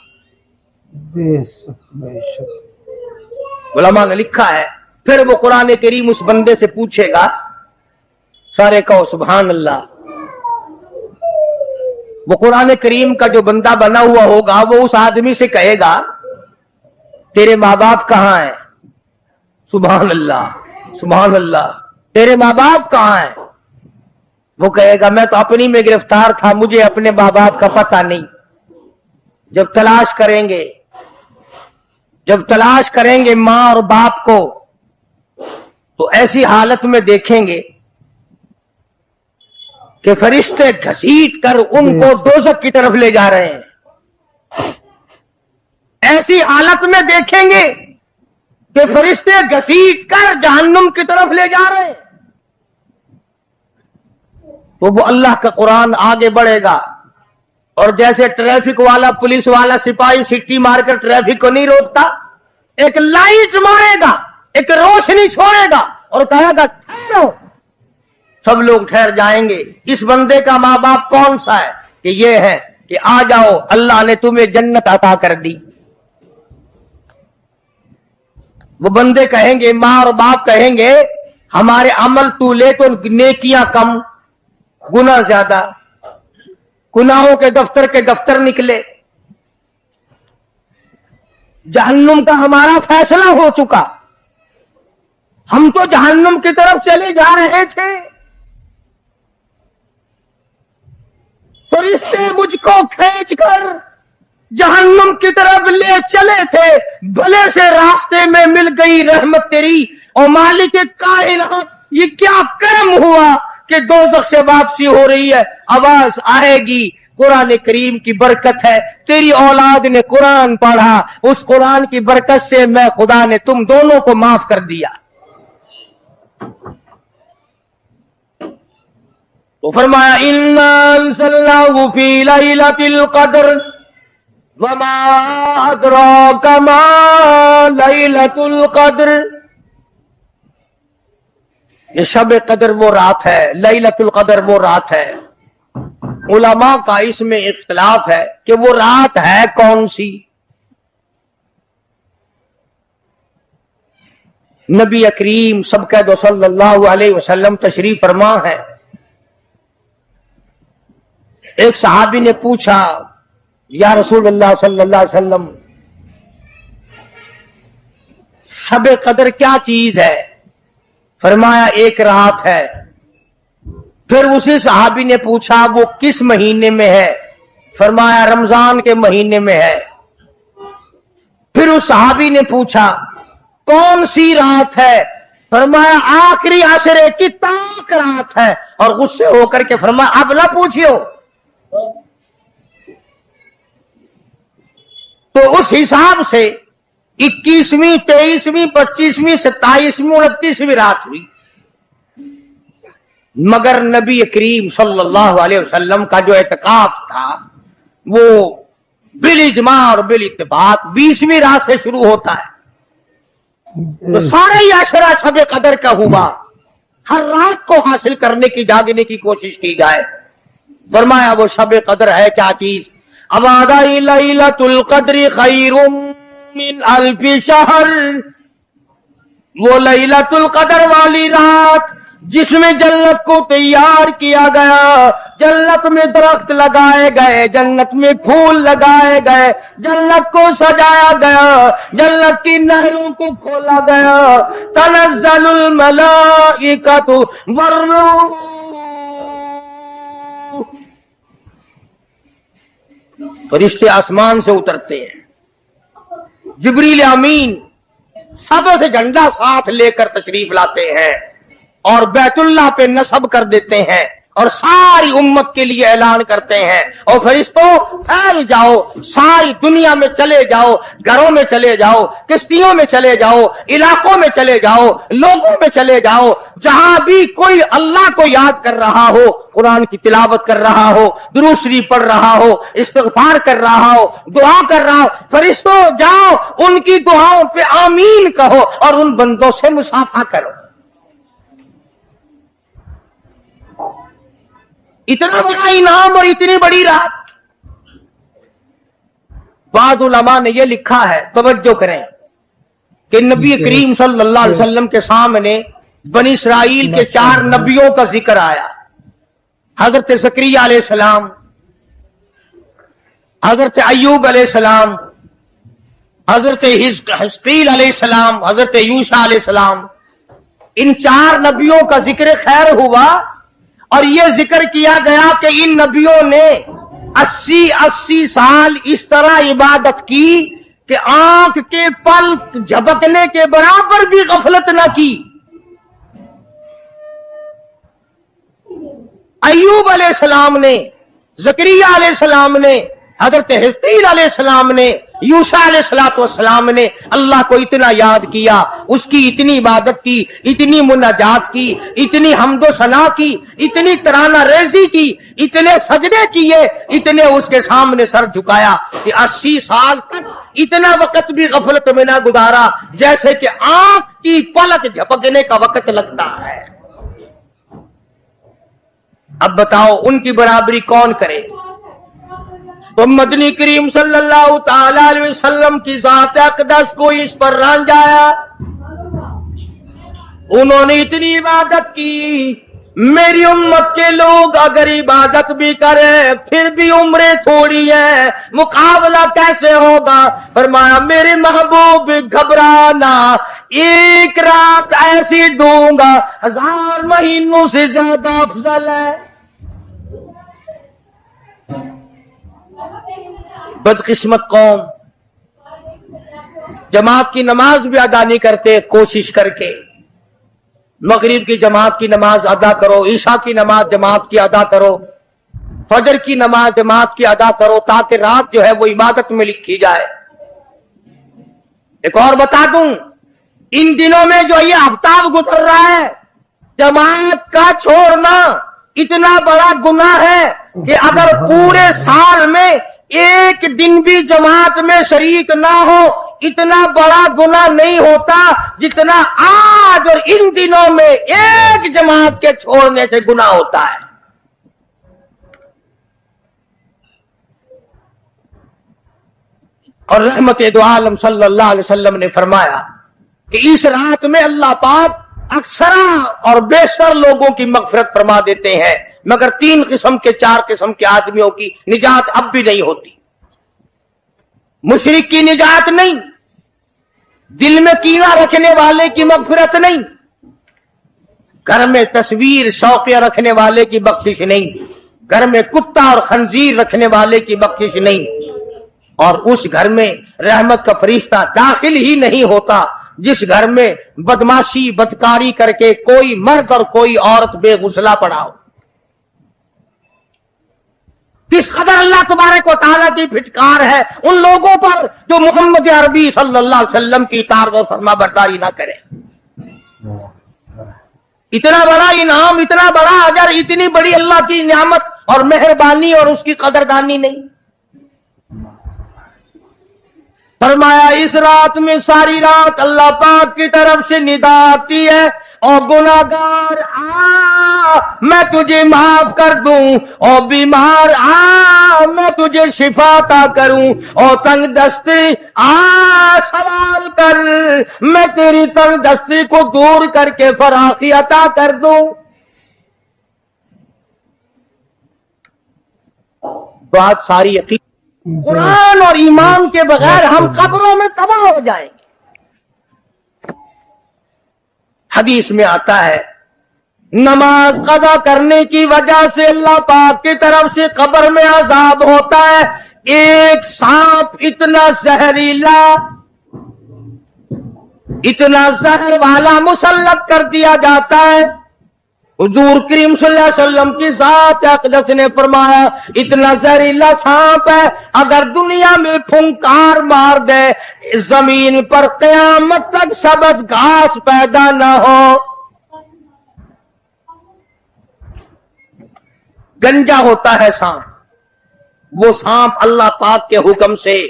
بے شک بے شک. علماء نے لکھا ہے پھر وہ قرآن کریم اس بندے سے پوچھے گا، سارے کہو سبحان اللہ. وہ قرآن کریم کا جو بندہ بنا ہوا ہوگا وہ اس آدمی سے کہے گا تیرے ماں باپ کہاں ہیں؟ سبحان اللہ سبحان اللہ. تیرے ماں باپ کہاں ہیں؟ وہ کہے گا میں تو اپنی میں گرفتار تھا، مجھے اپنے ماں باپ کا پتہ نہیں. جب تلاش کریں گے ماں اور باپ کو تو ایسی حالت میں دیکھیں گے کہ فرشتے گھسیٹ کر ان کو دوزخ کی طرف لے جا رہے ہیں. ایسی حالت میں دیکھیں گے کہ فرشتے گھسیٹ کر جہنم کی طرف لے جا رہے ہیں. تو وہ اللہ کا قرآن آگے بڑھے گا اور جیسے ٹریفک والا پولیس والا سپاہی سٹی مار کر ٹریفک کو نہیں روکتا، ایک لائٹ مارے گا، ایک روشنی چھوڑے گا اور کہے گا ٹھہرو. سب لوگ ٹھہر جائیں گے. اس بندے کا ماں باپ کون سا ہے؟ کہ یہ ہے کہ آ جاؤ اللہ نے تمہیں جنت عطا کر دی. وہ بندے کہیں گے، ماں اور باپ کہیں گے ہمارے عمل تو لے تو نیکیاں کم، گناہ زیادہ، گناہوں کے دفتر نکلے. جہنم کا ہمارا فیصلہ ہو چکا، ہم تو جہنم کی طرف چلے جا رہے تھے. فرشتے مجھ کو کھینچ کر جہنم کی طرف لے چلے تھے، بھلے سے راستے میں مل گئی رحمت تیری، اور مالک کائنات یہ کیا کرم ہوا کہ دوزخ سے واپسی ہو رہی ہے، آواز آئے گی۔ قرآن کریم کی برکت ہے، تیری اولاد نے قرآن پڑھا، اس قرآن کی برکت سے میں خدا نے تم دونوں کو معاف کر دیا۔ تو فرمایا اِنَّا أَنزَلْنَاهُ فِي لَيْلَةِ الْقَدْرِ وَمَا أَدْرَاكَ مَا لَيْلَةُ الْقَدْرِ۔ یہ شب قدر وہ رات ہے، لیلۃ القدر وہ رات ہے۔ علماء کا اس میں اختلاف ہے کہ وہ رات ہے کون سی۔ نبی کریم سب کہہ دو صلی اللہ علیہ وسلم تشریف فرما ہے۔ ایک صحابی نے پوچھا یا رسول اللہ صلی اللہ علیہ وسلم شب قدر کیا چیز ہے؟ فرمایا ایک رات ہے۔ پھر اسی صحابی نے پوچھا وہ کس مہینے میں ہے؟ فرمایا رمضان کے مہینے میں ہے۔ پھر اس صحابی نے پوچھا کون سی رات ہے؟ فرمایا آخری عشرے کی تاک رات ہے، اور غصے ہو کر کے فرمایا اب نہ پوچھیو۔ تو اس حساب سے 21ویں 23ویں 25ویں 27ویں 29ویں رات ہوئی، مگر نبی کریم صلی اللہ علیہ وسلم کا جو اعتکاف تھا وہ بالاجماع اور بالاتفاق 20ویں رات سے شروع ہوتا ہے۔ تو سارے ہی عشرہ شب قدر کا ہوا، ہر رات کو حاصل کرنے کی جاگنے کی کوشش کی جائے۔ فرمایا وہ شب قدر ہے کیا چیز؟ ابادائی لیلۃ القدر خیر من الف شہر، وہ لیلۃ القدر والی رات جس میں جنت کو تیار کیا گیا، جنت میں درخت لگائے گئے، جنت میں پھول لگائے گئے، جنت کو سجایا گیا، جنت کی نہروں کو کھولا گیا، تنزل الملائکۃ والروح، فرشتے آسمان سے اترتے ہیں، جبریل امین سب سے جھنڈا ساتھ لے کر تشریف لاتے ہیں اور بیت اللہ پہ نصب کر دیتے ہیں اور ساری امت کے لیے اعلان کرتے ہیں، اور فرشتوں پھیل جاؤ، ساری دنیا میں چلے جاؤ، گھروں میں چلے جاؤ، کشتیوں میں چلے جاؤ، علاقوں میں چلے جاؤ، لوگوں میں چلے جاؤ، جہاں بھی کوئی اللہ کو یاد کر رہا ہو، قرآن کی تلاوت کر رہا ہو، درود شریف پڑھ رہا ہو، استغفار کر رہا ہو، دعا کر رہا ہو، فرشتوں جاؤ ان کی دعاؤں پہ آمین کہو اور ان بندوں سے مصافحہ کرو۔ اتنا بڑا انعام اور اتنی بڑی رات۔ بعض علماء نے یہ لکھا ہے، توجہ کریں، کہ نبی کریم صلی اللہ علیہ وسلم کے سامنے بنی اسرائیل کے 4 نبیوں کا ذکر آیا، حضرت زکریا علیہ السلام، حضرت ایوب علیہ السلام، حضرت حزقیل علیہ السلام، حضرت یوشع علیہ السلام۔ ان 4 نبیوں کا ذکر خیر ہوا، اور یہ ذکر کیا گیا کہ ان نبیوں نے 80 سال اس طرح عبادت کی کہ آنکھ کے پلک جھپکنے کے برابر بھی غفلت نہ کی۔ ایوب علیہ السلام نے، زکریا علیہ السلام نے، حضرت حزقیل علیہ السلام نے، یوشع علیہ السلام نے اللہ کو اتنا یاد کیا، اس کی اتنی عبادت کی، اتنی مناجات کی، اتنی حمد و ثنا کی، اتنی ترانہ ریزی کی، اتنے سجدے کیے، اتنے اس کے سامنے سر جھکایا کہ 80 سال تک اتنا وقت بھی غفلت میں نہ گزارا جیسے کہ آنکھ کی پلک جھپکنے کا وقت لگتا ہے۔ اب بتاؤ ان کی برابری کون کرے؟ تو مدنی کریم صلی اللہ تعالی علیہ وسلم کی ذات اقدس کو اس پر رانجایا، انہوں نے اتنی عبادت کی۔ میری امت کے لوگ اگر عبادت بھی کریں پھر بھی عمریں تھوڑی ہیں، مقابلہ کیسے ہوگا؟ فرمایا میرے محبوب گھبرانا، ایک رات ایسی دوں گا 1000 مہینوں سے زیادہ افضل ہے۔ بدقسمت قوم جماعت کی نماز بھی ادا نہیں کرتے، کوشش کر کے مغرب کی جماعت کی نماز ادا کرو، عشاء کی نماز جماعت کی ادا کرو، فجر کی نماز جماعت کی ادا کرو، تاکہ رات جو ہے وہ عبادت میں لکھی جائے۔ ایک اور بتا دوں، ان دنوں میں جو یہ آفتاب گزر رہا ہے، جماعت کا چھوڑنا اتنا بڑا گناہ ہے کہ اگر پورے سال میں ایک دن بھی جماعت میں شریک نہ ہو، اتنا بڑا گناہ نہیں ہوتا جتنا آج اور ان دنوں میں ایک جماعت کے چھوڑنے سے گناہ ہوتا ہے۔ اور رحمت دو عالم صلی اللہ علیہ وسلم نے فرمایا کہ اس رات میں اللہ پاک اکثر اور بیشتر لوگوں کی مغفرت فرما دیتے ہیں، مگر 3 قسم کے 4 قسم کے آدمیوں کی نجات اب بھی نہیں ہوتی۔ مشرک کی نجات نہیں، دل میں کینہ رکھنے والے کی مغفرت نہیں، گھر میں تصویر شوقیہ رکھنے والے کی بخشش نہیں، گھر میں کتا اور خنزیر رکھنے والے کی بخشش نہیں، اور اس گھر میں رحمت کا فرشتہ داخل ہی نہیں ہوتا جس گھر میں بدماشی بدکاری کر کے کوئی مرد اور کوئی عورت بے غسلہ پڑا ہو۔ کس قدر اللہ تبارک و تعالیٰ کی پھٹکار ہے ان لوگوں پر جو محمد عربی صلی اللہ علیہ وسلم کی اطاعت اور فرما برداری نہ کرے۔ اتنا بڑا انعام، اتنا بڑا اجر، اتنی بڑی اللہ کی نعمت اور مہربانی اور اس کی قدردانی نہیں۔ فرمایا اس رات میں ساری رات اللہ پاک کی طرف سے ندا آتی ہے، اور گناہگار آ میں تجھے معاف کر دوں، اور بیمار آ میں تجھے شفا عطا کروں، اور تنگ دستی آ سوال کر میں تیری تنگ دستی کو دور کر کے فراخی عطا کر دوں۔ بات ساری یقین قرآن اور ایمان کے بغیر ہم قبروں میں تباہ ہو جائیں گے۔ حدیث میں آتا ہے نماز قضا کرنے کی وجہ سے اللہ پاک کی طرف سے قبر میں عذاب ہوتا ہے۔ ایک سانپ اتنا زہریلا، اتنا زہر والا مسلط کر دیا جاتا ہے، حضور کریم صلی اللہ علیہ وسلم کی ذات اقدس نے فرمایا اتنا زہریلا سانپ ہے، اگر دنیا میں پھنکار مار دے زمین پر قیامت تک سبز گھاس پیدا نہ ہو۔ گنجا ہوتا ہے سانپ، وہ سانپ اللہ پاک کے حکم سے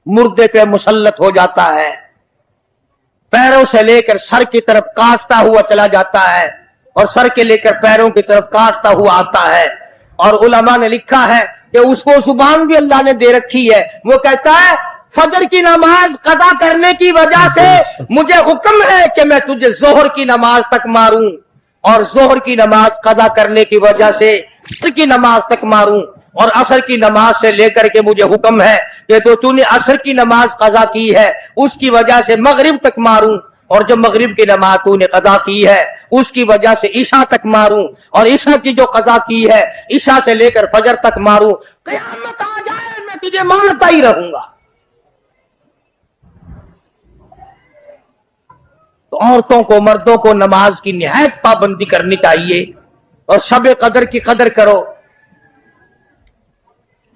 مردے پہ مسلط ہو جاتا ہے، پیروں سے لے کر سر کی طرف کاٹتا ہوا چلا جاتا ہے، اور سر کے لے کر پیروں کی طرف کاٹتا ہوا آتا ہے۔ اور علماء نے لکھا ہے کہ اس کو زبان بھی اللہ نے دے رکھی ہے، وہ کہتا ہے فجر کی نماز قضا کرنے کی وجہ سے مجھے حکم ہے کہ میں تجھے ظہر کی نماز تک ماروں، اور ظہر کی نماز قضا کرنے کی وجہ سے عصر کی نماز تک ماروں، اور عصر کی نماز سے لے کر کے مجھے حکم ہے کہ تو نے عصر کی نماز قضا کی ہے اس کی وجہ سے مغرب تک ماروں، اور جب مغرب کی نماز تو نے قضا کی ہے اس کی وجہ سے عشاء تک ماروں، اور عشاء کی جو قضا کی ہے عشاء سے لے کر فجر تک ماروں، قیامت آ جائے میں تجھے مارتا ہی رہوں گا۔ تو عورتوں کو مردوں کو نماز کی نہایت پابندی کرنی چاہیے، اور شب قدر کی قدر کرو۔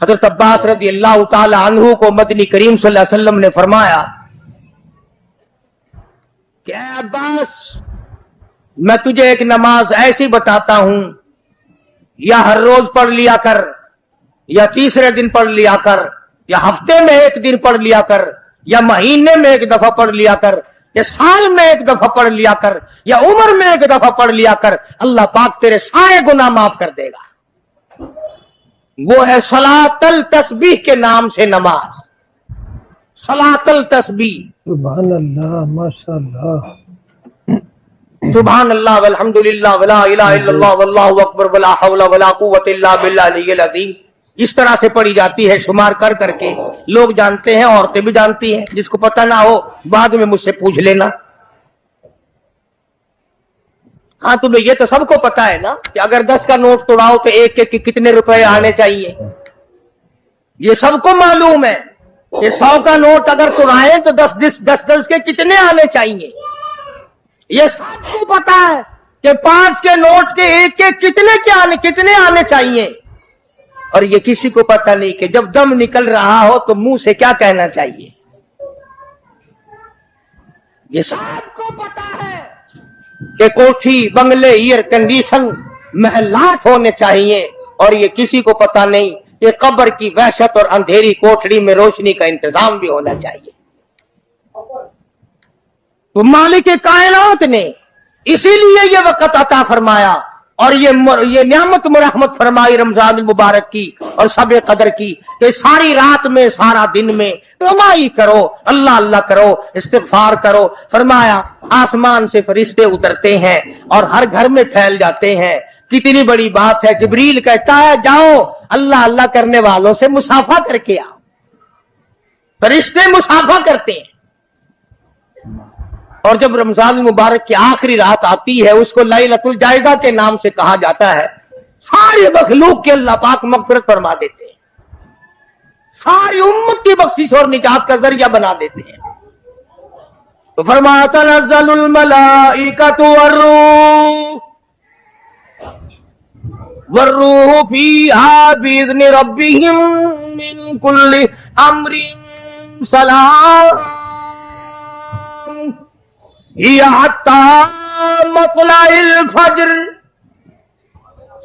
حضرت عباس رضی اللہ تعالی عنہ کو مدنی کریم صلی اللہ علیہ وسلم نے فرمایا کہ اے عباس میں تجھے ایک نماز ایسی بتاتا ہوں، یا ہر روز پڑھ لیا کر، یا تیسرے دن پڑھ لیا کر، یا ہفتے میں ایک دن پڑھ لیا کر، یا مہینے میں ایک دفعہ پڑھ لیا کر، یا سال میں ایک دفعہ پڑھ لیا کر، یا عمر میں ایک دفعہ پڑھ لیا کر، اللہ پاک تیرے سارے گناہ معاف کر دے گا۔ وہ ہے صلاۃ التسبیح کے نام سے نماز، صلاۃ التسبیح۔ سبحان اللہ، ماشاء اللہ، سبحان اللہ والحمد للہ ولا الہ الا اللہ واللہ اکبر ولا حول ولا قوت الا باللہ العلی العظیم۔ اس طرح سے پڑھی جاتی ہے شمار کر کر کے، لوگ جانتے ہیں، عورتیں بھی جانتی ہیں، جس کو پتہ نہ ہو بعد میں مجھ سے پوچھ لینا۔ ہاں تمہیں یہ تو سب کو پتا ہے نا کہ اگر 10 کا نوٹ توڑاؤ تو ایک کے کتنے روپے آنے چاہیے، یہ سب کو معلوم ہے۔ کہ 100 کا نوٹ اگر ترائیں تو 10 کے کتنے آنے چاہیے؟ یہ سب کو پتا ہے کہ 5 کے نوٹ کے ایک کے کتنے آنے چاہیے، اور یہ کسی کو پتا نہیں کہ جب دم نکل رہا ہو تو منہ سے کیا کہنا چاہیے۔ یہ سب کو پتا ہے کہ کوٹھی، بنگلے، ایئر کنڈیشن، محلات ہونے چاہیے، اور یہ کسی کو پتا نہیں کہ قبر کی وحشت اور اندھیری کوٹڑی میں روشنی کا انتظام بھی ہونا چاہیے۔ تو مالک کائنات نے اسی لیے یہ وقت عطا فرمایا اور یہ نعمت مرحمت فرمائی رمضان المبارک کی اور شب قدر کی، کہ ساری رات میں سارا دن میں کمائی کرو، اللہ اللہ کرو، استغفار کرو۔ فرمایا آسمان سے فرشتے اترتے ہیں اور ہر گھر میں پھیل جاتے ہیں۔ کتنی بڑی بات ہے، جبریل کہتا ہے جاؤ اللہ اللہ کرنے والوں سے مصافحہ کر کے آؤ۔ فرشتے مصافحہ کرتے ہیں، اور جب رمضان المبارک کی آخری رات آتی ہے اس کو لیلۃ الجائزہ کے نام سے کہا جاتا ہے۔ ساری مخلوق کے اللہ پاک مغفرت فرما دیتے ہیں، ساری امت کی بخشش اور نجات کا ذریعہ بنا دیتے ہیں۔ تو فرمایا تنزل الملائکۃ والروح فیہا بإذن ربہم من کل امر سلام حتی مطلع الفجر۔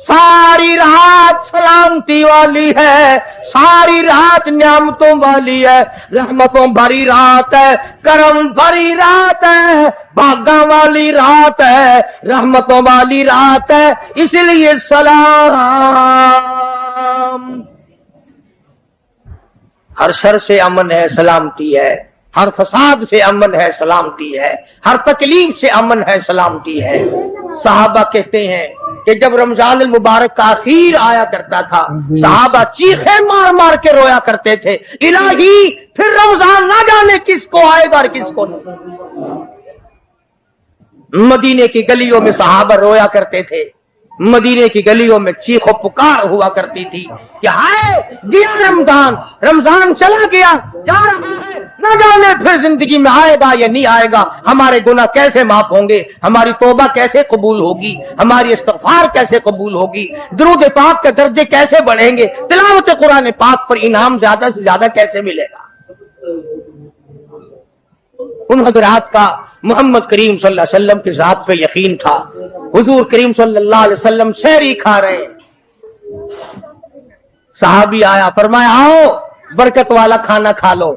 ساری رات سلامتی والی ہے، ساری رات نعمتوں والی ہے، رحمتوں بھری رات ہے، کرم بھری رات ہے، بھاگا والی رات ہے، رحمتوں والی رات ہے، اس لیے سلام۔ ہر شر سے امن ہے، سلامتی ہے، ہر فساد سے امن ہے، سلامتی ہے، ہر تکلیف سے امن ہے، سلامتی ہے۔ صحابہ کہتے ہیں کہ جب رمضان المبارک کا اخیر آیا کرتا تھا صحابہ چیخیں مار مار کے رویا کرتے تھے، الہی پھر رمضان نہ جانے کس کو آئے گا اور کس کو نہیں۔ مدینے کی گلیوں میں صحابہ رویا کرتے تھے، مدینے کی گلیوں میں چیخ و پکار ہوا کرتی تھی کہ ہائے گیا رمضان، رمضان چلا گیا، جا رہا ہے، نہ جانے پھر زندگی میں آئے گا یا نہیں آئے گا، ہمارے گناہ کیسے معاف ہوں گے، ہماری توبہ کیسے قبول ہوگی، ہماری استغفار کیسے قبول ہوگی، درود پاک کے درجے کیسے بڑھیں گے، تلاوت قرآن پاک پر انعام زیادہ سے زیادہ کیسے ملے گا۔ ان حضرات کا محمد کریم صلی اللہ علیہ وسلم کی ذات پہ یقین تھا۔ حضور کریم صلی اللہ علیہ وسلم سحری کھا رہے ہیں، صحابی آیا، فرمایا آؤ برکت والا کھانا کھا لو،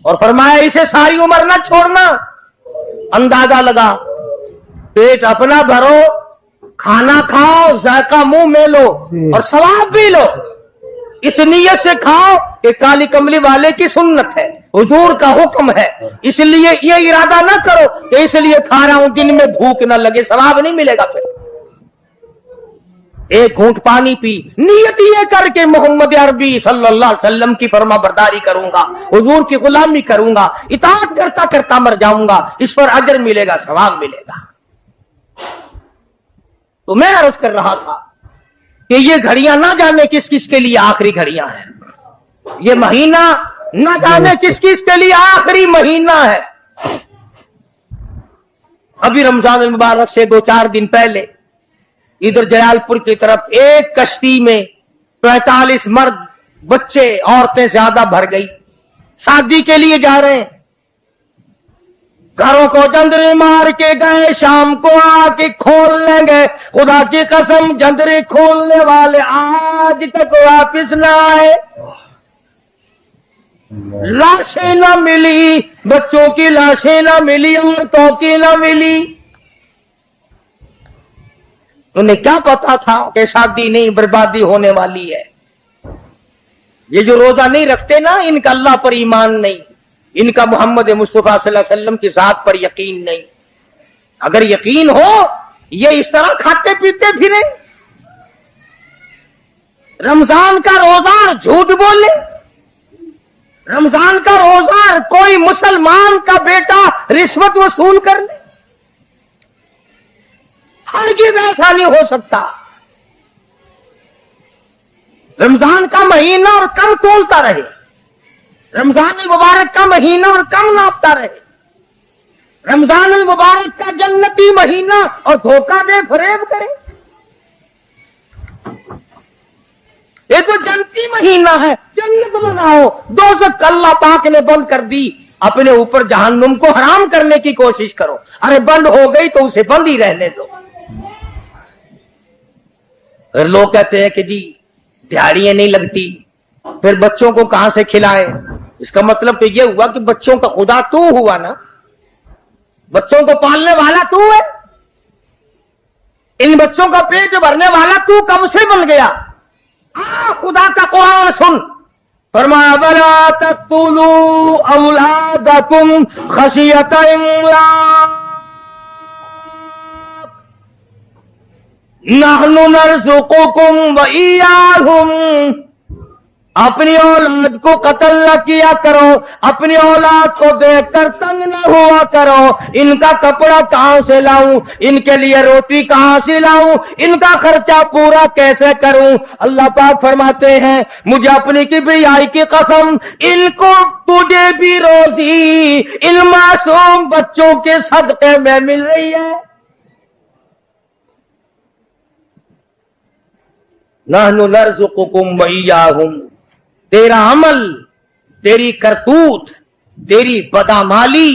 اور فرمایا اسے ساری عمر نہ چھوڑنا۔ اندازہ لگا، پیٹ اپنا بھرو، کھانا کھاؤ، ذائقہ منہ میں لو اور ثواب بھی لو، اس نیت سے کھاؤ کہ کالی کملی والے کی سنت ہے، حضور کا حکم ہے، اس لیے یہ ارادہ نہ کرو کہ اس لیے کھا رہا ہوں دن میں بھوک نہ لگے، ثواب نہیں ملے گا۔ پھر ایک گھونٹ پانی پی، نیت یہ کر کے محمد عربی صلی اللہ علیہ وسلم کی فرما برداری کروں گا، حضور کی غلامی کروں گا، اطاعت کرتا کرتا مر جاؤں گا، اس پر اجر ملے گا، ثواب ملے گا۔ تو میں عرض کر رہا تھا کہ یہ گھڑیاں نہ جانے کس کس کے لیے آخری گھڑیاں ہیں، یہ مہینہ نہ جانے کس کس کے لیے آخری مہینہ ہے۔ ابھی رمضان المبارک سے 2-4 دن پہلے ادھر جلال پور کی طرف ایک کشتی میں 45 مرد، بچے، عورتیں زیادہ بھر گئی، شادی کے لیے جا رہے ہیں، گھروں کو جندرے مار کے گئے، شام کو آ کے کھول لیں گے، خدا کی قسم جندرے کھولنے والے آج تک واپس نہ آئے، لاشیں نہ ملی، بچوں کی لاشیں نہ ملی، عورتوں کی نہ ملی۔ انہیں کیا پتا تھا کہ شادی نہیں، بربادی ہونے والی ہے۔ یہ جو روزہ نہیں رکھتے نا، ان کا اللہ پر ایمان نہیں، ان کا محمد مصطفیٰ صلی اللہ علیہ وسلم کی ذات پر یقین نہیں۔ اگر یقین ہو یہ اس طرح کھاتے پیتے پھریں، رمضان کا روزہ جھوٹ بولے، رمضان کا روزہ کوئی مسلمان کا بیٹا رشوت وصول کر لے، ہرگز ایسا نہیں ہو سکتا۔ رمضان کا مہینہ اور کم تولتا رہے، رمضان المبارک کا مہینہ اور کم ناپتا رہے، رمضان المبارک کا جنتی مہینہ اور دھوکہ دے فریب کرے. یہ تو جنتی مہینہ ہے، جنت بناؤ. دوزخ اللہ پاک نے بند کر دی، اپنے اوپر جہنم کو حرام کرنے کی کوشش کرو. ارے بند ہو گئی تو اسے بند ہی رہنے دو. پھر لوگ کہتے ہیں کہ جی دیہڑیاں نہیں لگتی، پھر بچوں کو کہاں سے کھلائے؟ اس کا مطلب تو یہ ہوا کہ بچوں کا خدا تو ہوا نا، بچوں کو پالنے والا تو ہے، ان بچوں کا پیٹ بھرنے والا تو کب سے بن گیا؟ خدا کا قرآن سن، فرمایا بلا تقتلوا اولادکم خشیۃ املاق نحن نرزقکم وإیاہم. اپنی اولاد کو قتل نہ کیا کرو، اپنی اولاد کو دیکھ کر تنگ نہ ہوا کرو. ان کا کپڑا کہاں سے لاؤں، ان کے لیے روٹی کہاں سے لاؤں، ان کا خرچہ پورا کیسے کروں؟ اللہ پاک فرماتے ہیں مجھے اپنی کبریائی کی قسم، ان کو تجھے بھی روزی ان معصوم بچوں کے صدقے میں مل رہی ہے. نحن نرزقکم وإیاہم. تیرا عمل، تیری کرتوت، تیری بدعمالی،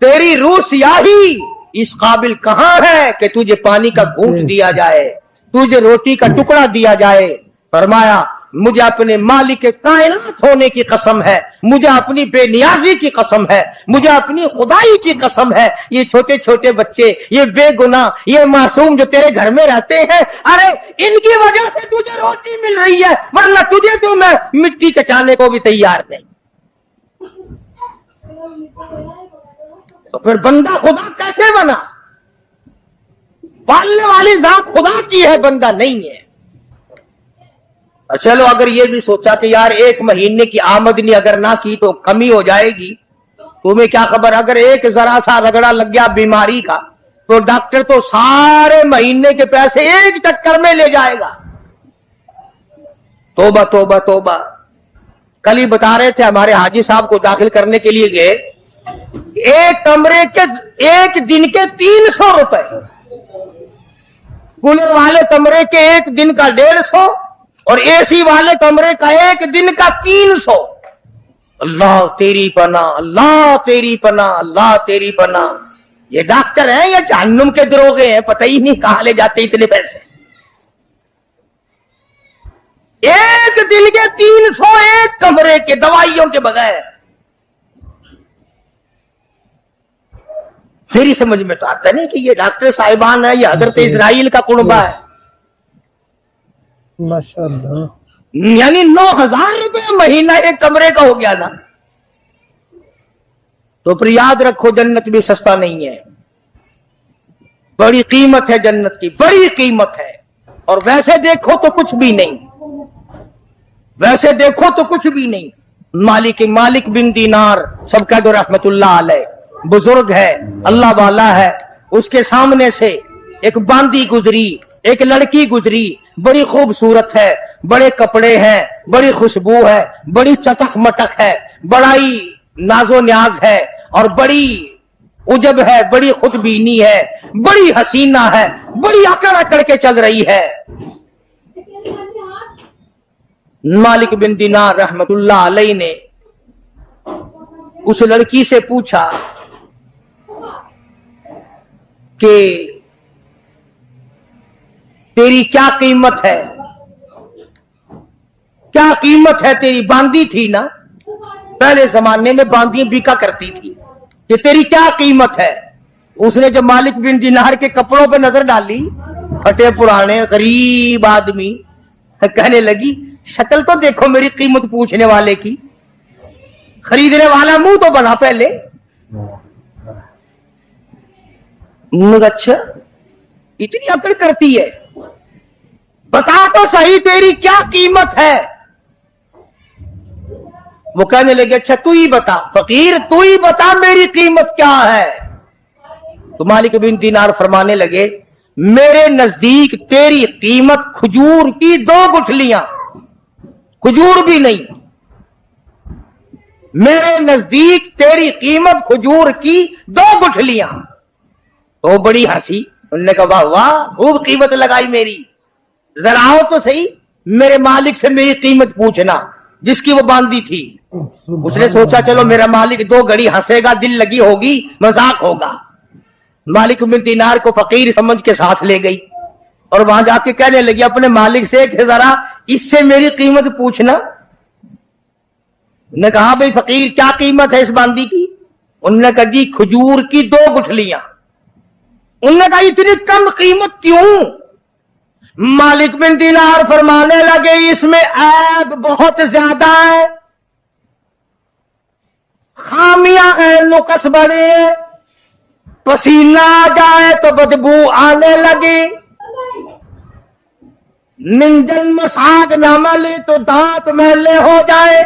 تیری روح سیاہی اس قابل کہاں ہے کہ تجھے پانی کا گھونٹ دیا جائے، تجھے روٹی کا ٹکڑا دیا جائے. فرمایا مجھے اپنے مالک کائنات ہونے کی قسم ہے، مجھے اپنی بے نیازی کی قسم ہے، مجھے اپنی خدائی کی قسم ہے، یہ چھوٹے چھوٹے بچے، یہ بے گناہ، یہ معصوم جو تیرے گھر میں رہتے ہیں، ارے ان کی وجہ سے تجھے روٹی مل رہی ہے، ورنہ تجھے تو میں مٹی چٹانے کو بھی تیار نہیں. تو پھر بندہ خدا کیسے بنا؟ پالنے والی ذات خدا کی ہے، بندہ نہیں ہے. چلو اگر یہ بھی سوچا کہ یار ایک مہینے کی آمدنی اگر نہ کی تو کمی ہو جائے گی، تمہیں کیا خبر، اگر ایک ذرا سا رگڑا لگ گیا بیماری کا تو ڈاکٹر تو سارے مہینے کے پیسے ایک چکر میں لے جائے گا. توبہ توبہ توبہ. کل ہی بتا رہے تھے ہمارے حاجی صاحب کو داخل کرنے کے لیے گئے، ایک کمرے کے ایک دن کے 300 روپے، کولر والے کمرے کے ایک دن کا 150 اور اے سی والے کمرے کا ایک دن کا 300. اللہ تیری پناہ، اللہ تیری پناہ، اللہ تیری پناہ. یہ ڈاکٹر ہیں یا جہنم کے دروغے ہیں، پتہ ہی نہیں کہاں لے جاتے اتنے پیسے. ایک دن کے 300 ایک کمرے کے، دوائیوں کے بغیر. میری سمجھ میں تو آتا نہیں کہ یہ ڈاکٹر صاحبان ہے یا حضرت اسرائیل کا کنبہ ہے. ماشاءاللہ. یعنی 9,000 روپے مہینہ ایک کمرے کا ہو گیا نا. تو پھر یاد رکھو جنت بھی سستا نہیں ہے، بڑی قیمت ہے جنت کی، بڑی قیمت ہے. اور ویسے دیکھو تو کچھ بھی نہیں، ویسے دیکھو تو کچھ بھی نہیں. مالک بن دینار سب کہہ دو رحمت اللہ علیہ، بزرگ ہے، اللہ والا ہے. اس کے سامنے سے ایک باندی گزری، ایک لڑکی گزری، بڑی خوبصورت ہے، بڑے کپڑے ہیں، بڑی خوشبو ہے، بڑی چٹک مٹک ہے، بڑا ہی ناز و نیاز ہے، اور بڑی عجب ہے، بڑی خود بینی ہے، بڑی حسینہ ہے، بڑی اکڑ اکڑ کے چل رہی ہے. مالک بن دینار رحمت اللہ علیہ نے اس لڑکی سے پوچھا کہ تیری کیا قیمت ہے، کیا قیمت ہے تیری؟ باندی تھی نا، پہلے زمانے میں باندیاں بکا کرتی تھی، کہ تیری کیا قیمت ہے؟ اس نے جب مالک بن دینار کے کپڑوں پہ نظر ڈالی، پھٹے پرانے غریب آدمی، کہنے لگی شکل تو دیکھو میری قیمت پوچھنے والے کی، خریدنے والا منہ تو بنا پہلے. اچھا اتنی عقل کرتی ہے، بتا تو صحیح تیری کیا قیمت ہے؟ وہ کہنے لگے اچھا تو ہی بتا فقیر، تو ہی بتا میری قیمت کیا ہے. تو مالک بن دینار فرمانے لگے میرے نزدیک تیری قیمت کھجور کی 2 گٹھلیاں، کھجور بھی نہیں. میرے نزدیک تیری قیمت کھجور کی 2 گٹھلیاں. تو بڑی ہنسی. انہوں نے کہا واہ واہ خوب قیمت لگائی میری. ذرا آؤ تو صحیح میرے مالک سے میری قیمت پوچھنا جس کی وہ باندھی تھی. اس نے سوچا چلو میرا مالک 2 گھڑی ہنسے گا, دل لگی ہوگی, مذاق ہوگا. مالک بن دینار کو فقیر سمجھ کے ساتھ لے گئی اور وہاں جا کے کہنے لگی اپنے مالک سے کہ ذرا اس سے میری قیمت پوچھنا. نے کہا بھئی فقیر کیا قیمت ہے اس باندھی کی؟ انہوں نے کہا جی کھجور کی 2 گٹھلیاں. انہوں نے کہا اتنی کم قیمت کیوں؟ مالک بن دینار فرمانے لگے اس میں عیب بہت زیادہ ہے, خامیاں ہیں, نقص بڑے ہیں, پسینہ آ جائے تو بدبو آنے لگی, منجن مساگ نہ ملے تو دانت میلے ہو جائے,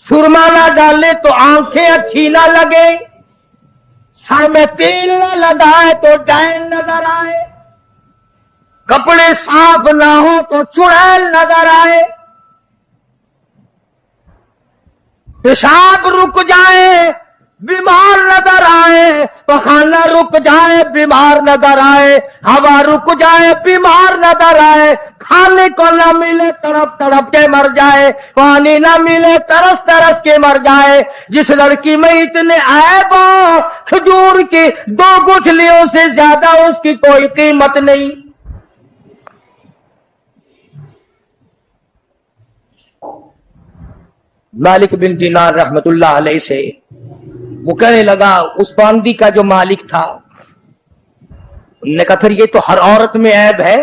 سرما نہ ڈالے تو آنکھیں اچھی نہ لگے, سر میں تیل نہ لگائے تو ڈین نظر آئے, کپڑے صاف نہ ہو تو چڑیل نظر آئے, پیشاب رک جائے بیمار نظر آئے, پخانہ رک جائے بیمار نظر آئے, ہوا رک جائے بیمار نظر آئے, کھانے کو نہ ملے تڑپ تڑپ کے مر جائے, پانی نہ ملے ترس ترس کے مر جائے. جس لڑکی میں اتنے عیب ہو کھجور کی 2 گٹھلیوں سے زیادہ اس کی کوئی قیمت نہیں. مالک بن دینار رحمت اللہ علیہ سے وہ کہنے لگا اس باندھی کا جو مالک تھا, انہوں نے کہا پھر یہ تو ہر عورت میں عیب ہے,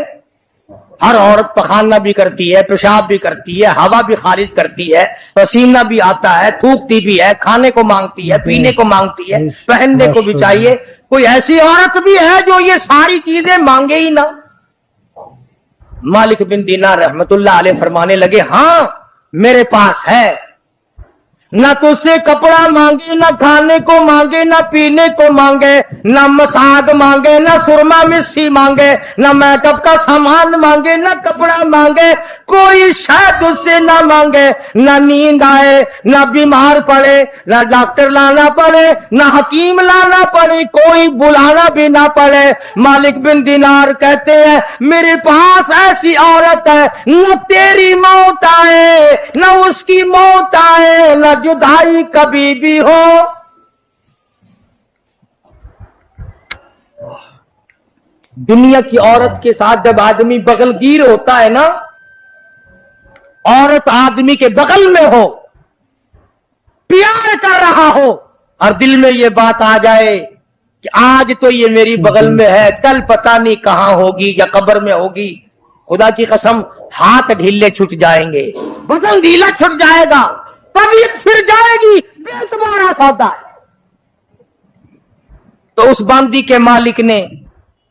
ہر عورت پخانہ بھی کرتی ہے, پیشاب بھی کرتی ہے, ہوا بھی خارج کرتی ہے, پسینہ بھی آتا ہے, تھوکتی بھی ہے, کھانے کو مانگتی ہے, پینے کو مانگتی ہے, پہننے کو بھی چاہیے. کوئی ایسی عورت بھی ہے جو یہ ساری چیزیں مانگے ہی نہ؟ مالک بن دینار رحمت اللہ علیہ فرمانے لگے ہاں میرے پاس ہے, نہ تو اس سے کپڑا مانگے, نہ کھانے کو مانگے, نہ پینے کو مانگے, نہ مساگ مانگے, نہ سرما مسی مانگے, نہ میک اپ کا سامان مانگے, نہ کپڑا مانگے, کوئی شاید اس سے نہ مانگے. نہ نیند آئے, نہ بیمار پڑے, نہ ڈاکٹر لانا پڑے, نہ حکیم لانا پڑے, کوئی بلانا بھی نہ پڑے. مالک بن دینار کہتے ہیں میرے پاس ایسی عورت ہے نہ تیری موت آئے نہ اس کی موت آئے, نہ جدائی کبھی بھی ہو. دنیا کی عورت کے ساتھ جب آدمی بغل گیر ہوتا ہے نا, عورت آدمی کے بغل میں ہو, پیار کر رہا ہو, اور دل میں یہ بات آ جائے کہ آج تو یہ میری بغل میں ہے, کل پتہ نہیں کہاں ہوگی یا قبر میں ہوگی, خدا کی قسم ہاتھ ڈھیلے چھٹ جائیں گے, بدن ڈھیلا چھٹ جائے گا, طبیعت پھر جائے گی, بے اعتبار سودا ہے. تو اس باندھی کے مالک نے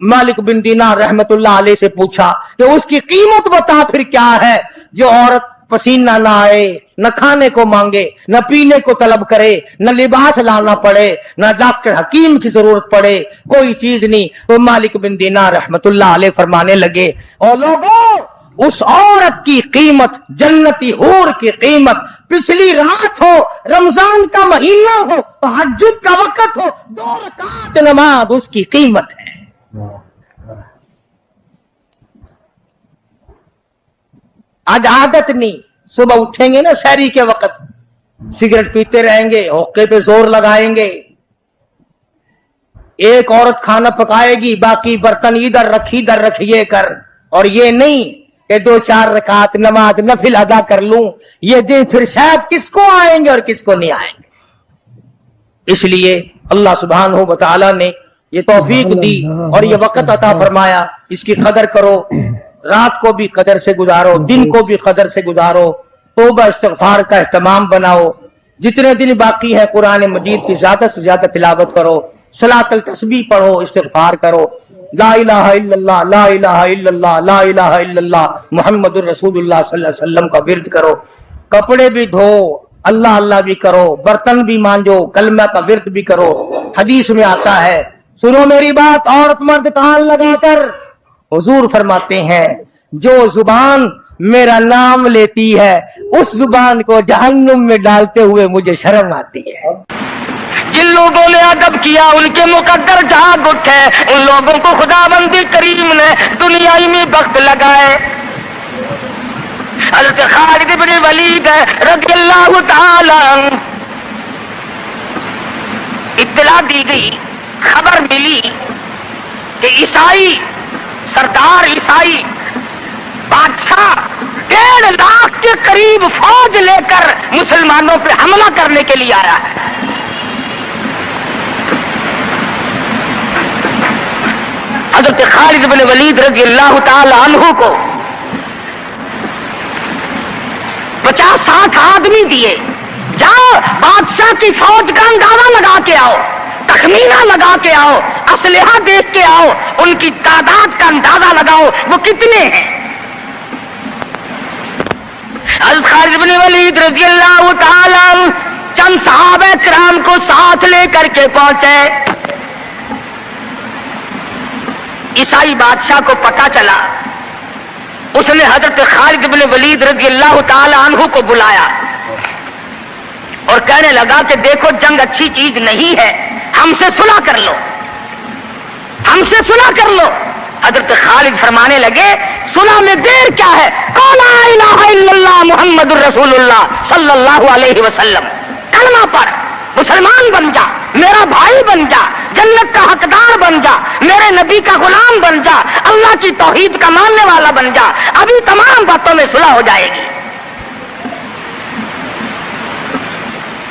مالک بن دینار رحمت اللہ علیہ سے پوچھا کہ اس کی قیمت بتا پھر کیا ہے جو عورت پسینہ نہ آئے, نہ کھانے کو مانگے, نہ پینے کو طلب کرے, نہ لباس لانا پڑے, نہ ڈاکٹر حکیم کی ضرورت پڑے, کوئی چیز نہیں. تو مالک بن دینار رحمت اللہ علیہ فرمانے لگے اور لوگوں اس عورت کی قیمت جنتی حور کی قیمت پچھلی رات ہو, رمضان کا مہینہ ہو, تہجد کا وقت ہو, 2 رکعت نماز اس کی قیمت ہے. آج عادت نہیں, صبح اٹھیں گے نا سحری کے وقت, سگریٹ پیتے رہیں گے, حقے پہ زور لگائیں گے, ایک عورت کھانا پکائے گی, باقی برتن ادھر رکھیے کر, اور یہ نہیں کہ 2-4 رکعت نماز نفل ادا کر لوں. یہ دن پھر شاید کس کو آئیں گے اور کس کو نہیں آئیں گے. اس لیے اللہ سبحانہ و تعالی نے یہ توفیق دی اور یہ وقت عطا فرمایا, اس کی قدر کرو, رات کو بھی قدر سے گزارو, دن کو بھی قدر سے گزارو, توبہ استغفار کا اہتمام بناؤ. جتنے دن باقی ہے قرآن مجید کی زیادہ سے زیادہ تلاوت کرو, صلاۃ التسبیح پڑھو, استغفار کرو, لا الہ الا اللہ, لا الہ الا اللہ, لا الہ الا اللہ, محمد الرسول اللہ صلی اللہ علیہ وسلم کا ورد کرو. کپڑے بھی دھو, اللہ اللہ بھی کرو, برتن بھی مانجو, کلمہ کا ورد بھی کرو. حدیث میں آتا ہے, سنو میری بات, عورت مرد کان لگا کر, حضور فرماتے ہیں جو زبان میرا نام لیتی ہے اس زبان کو جہنم میں ڈالتے ہوئے مجھے شرم آتی ہے۔ جن لوگوں نے ادب کیا ان کے مقدر جاگ اٹھے، ان لوگوں کو خداوند کریم نے دنیائی میں بخت لگائے۔ حضرت خالد بن ولید رضی اللہ تعالی عنہ، اطلاع دی گئی، خبر ملی کہ عیسائی سردار عیسائی بادشاہ 1.5 لاکھ کے قریب فوج لے کر مسلمانوں پہ حملہ کرنے کے لیے آیا ہے۔ حضرت خالد بن ولید رضی اللہ تعالی عنہ کو 50-60 آدمی دیے، جاؤ بادشاہ کی فوج کا اندازہ لگا کے آؤ، تخمینہ لگا کے آؤ، اسلحہ دیکھ کے آؤ، ان کی تعداد کا اندازہ لگاؤ وہ کتنے ہیں۔ حضرت خالد بن ولید رضی اللہ تعالی عنہ چند صحابہ کرام کو ساتھ لے کر کے پہنچے۔ عیسائی بادشاہ کو پتہ چلا، اس نے حضرت خالد بن ولید رضی اللہ تعالی عنہ کو بلایا اور کہنے لگا کہ دیکھو جنگ اچھی چیز نہیں ہے، ہم سے صلح کر لو، ہم سے صلح کر لو۔ حضرت خالد فرمانے لگے صلح میں دیر کیا ہے، قول لا الہ الا اللہ محمد الرسول اللہ صلی اللہ علیہ وسلم، کلمہ پڑھ، مسلمان بن جا، میرا بھائی بن جا، جنت کا حقدار بن جا، میرے نبی کا غلام بن جا، اللہ کی توحید کا ماننے والا بن جا، ابھی تمام باتوں میں صلح ہو جائے گی۔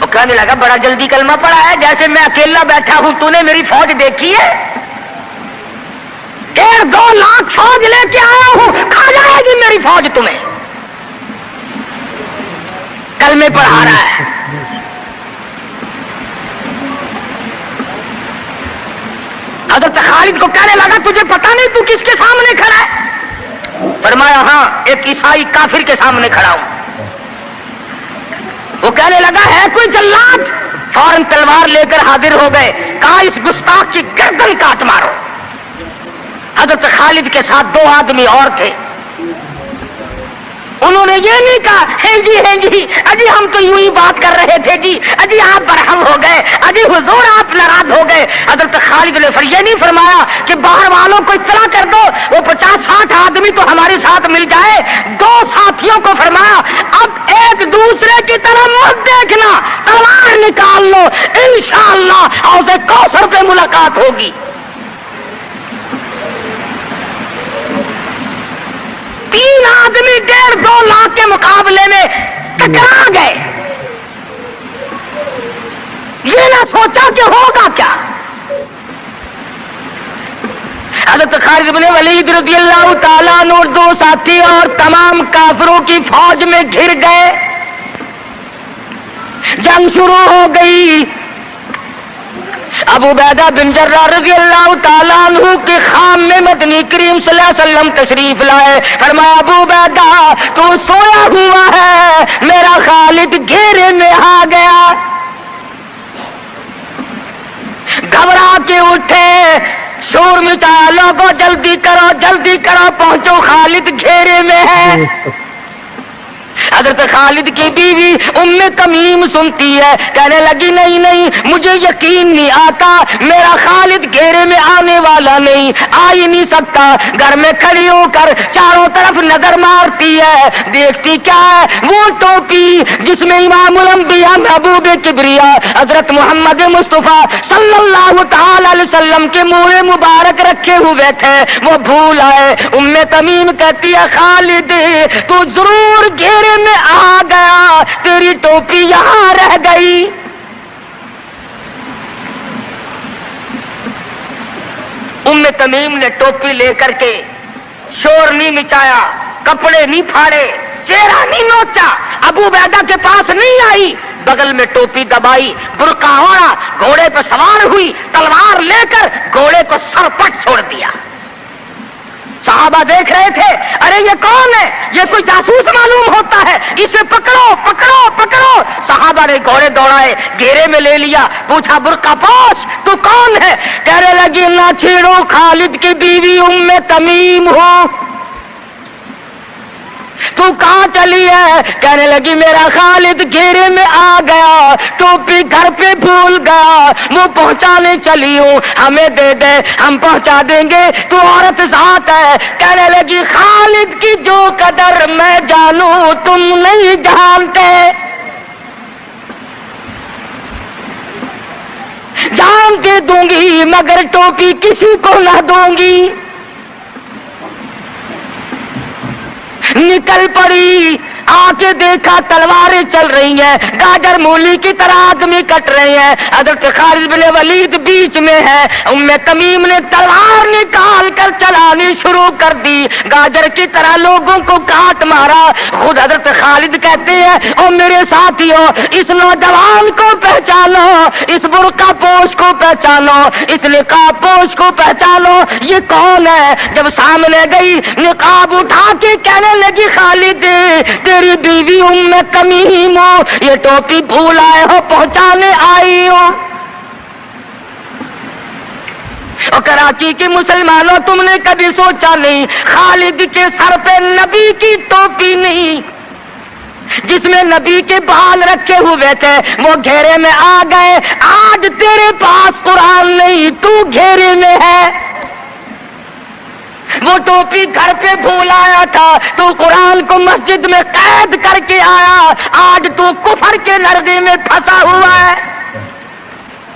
وہ کہنے لگا بڑا جلدی کلمہ پڑھا ہے، جیسے میں اکیلا بیٹھا ہوں، تو نے میری فوج دیکھی ہے؟ 1.5 لاکھ فوج لے کے آیا ہوں، کھا جائے گی میری فوج تمہیں۔ کلمے پڑھا رہا ہے۔ حضرت خالد کو کہنے لگا تجھے پتا نہیں تو کس کے سامنے کھڑا ہے؟ فرمایا ہاں ایک عیسائی کافر کے سامنے کھڑا ہوں۔ وہ کہنے لگا ہے کوئی جلاد؟ فوراً تلوار لے کر حاضر ہو گئے، کہا اس گستاخ کی گردن کاٹ مارو۔ حضرت خالد کے ساتھ 2 آدمی اور تھے، انہوں نے یہ نہیں کہا ہے جی اجی ہم تو یوں ہی بات کر رہے تھے جی، اجی آپ برہم ہو گئے، اجی حضور آپ ناراض ہو گئے۔ حضرت خالد نے یہ نہیں فرمایا کہ باہر والوں کو اطلاع کر دو، وہ 50-60 آدمی تو ہمارے ساتھ مل جائے۔ 2 ساتھیوں کو فرمایا اب ایک دوسرے کی طرف مت دیکھنا، تلوار نکال لو، انشاءاللہ حوض کوثر پہ ملاقات ہوگی۔ 3 آدمی 1.5-2 لاکھ کے مقابلے میں ٹکرا گئے۔ یہ نہ سوچا کہ ہوگا کیا۔ حضرت خالد بن ولید رضی اللہ تعالیٰ عنہ اور 2 ساتھی اور تمام کافروں کی فوج میں گھر گئے۔ جنگ شروع ہو گئی۔ ابو عبیدہ بن جراح رضی اللہ تعالیٰ عنہ کے خام میں مدنی کریم صلی اللہ علیہ وسلم تشریف لائے۔ فرمایا ابو عبیدہ تو سویا ہوا ہے، میرا خالد گھیرے میں آ گیا۔ گھبرا کے اٹھے، شور مچایا لوگوں جلدی کرو پہنچو، خالد گھیرے میں ہے۔ حضرت خالد کی بیوی ام تمیم سنتی ہے، کہنے لگی نہیں مجھے یقین نہیں آتا، میرا خالد گھیرے میں آنے والا نہیں، آ ہی نہیں سکتا۔ گھر میں کھڑی ہو کر چاروں طرف نظر مارتی ہے، دیکھتی کیا ہے؟ وہ ٹوپی جس میں امام الانبیاء محبوب کبریا حضرت محمد مصطفیٰ صلی اللہ تعالی علیہ وسلم کے منہ مبارک رکھے ہوئے تھے، وہ بھول آئے۔ ام تمیم کہتی ہے خالد تو ضرور گھیرے میں آ گیا، تیری ٹوپی یہاں رہ گئی۔ ام تمیم نے ٹوپی لے کر کے شور نہیں مچایا، کپڑے نہیں پھاڑے، چہرہ نہیں نوچا، ابو عبیدہ کے پاس نہیں آئی، بغل میں ٹوپی دبائی، برقع اوڑھا، گھوڑے پہ سوار ہوئی، تلوار لے کر گھوڑے کو سر پٹ چھوڑ دیا۔ صحابہ دیکھ رہے تھے، ارے یہ کون ہے؟ یہ کوئی جاسوس معلوم ہوتا ہے، اسے پکڑو۔ صحابہ نے گھوڑے دوڑائے، گھیرے میں لے لیا، پوچھا برقع پوش تو کون ہے؟ کہنے لگی نہ چھیڑو، خالد کی بیوی ام تمیم ہو۔ تو کہاں چلی ہے؟ کہنے لگی میرا خالد گھیرے میں آ گیا، ٹوپی گھر پہ بھول گیا، وہ پہنچانے چلی ہوں، ہمیں دے دے ہم پہنچا دیں گے، تو عورت ذات ہے۔ کہنے لگی خالد کی جو قدر میں جانوں تم نہیں جانتے، جان دے دوں گی مگر ٹوپی کسی کو نہ دوں گی۔ نکل پڑی، آ کے دیکھا تلواریں چل رہی ہیں، گاجر مولی کی طرح آدمی کٹ رہے ہیں، حضرت خالد بن ولید بیچ میں ہے۔ ام تمیم نے تلوار نکال کر چلانی شروع کر دی، گاجر کی طرح لوگوں کو کاٹ مارا۔ خود حضرت خالد کہتے ہیں او میرے ساتھیوں، اس نوجوان کو پہچانو، اس برقع پوش کو پہچانو، اس نقاب پوش کو پہچانو، یہ کون ہے؟ جب سامنے گئی نقاب اٹھا کے کہنے لگی خالد تیری بیوی ام تمیم ہو، یہ ٹوپی بھول آئے ہو، پہنچانے آئی ہو۔ اور کراچی کے مسلمانوں تم نے کبھی سوچا نہیں خالد کے سر پہ نبی کی ٹوپی نہیں جس میں نبی کے بال رکھے ہوئے تھے، وہ گھیرے میں آ گئے۔ آج تیرے پاس قرآن نہیں، تو گھیرے میں ہے۔ وہ ٹوپی گھر پہ بھول آیا تھا، تو قرآن کو مسجد میں قید کر کے آیا، آج تو کفر کے لرزے میں پھنسا ہوا ہے،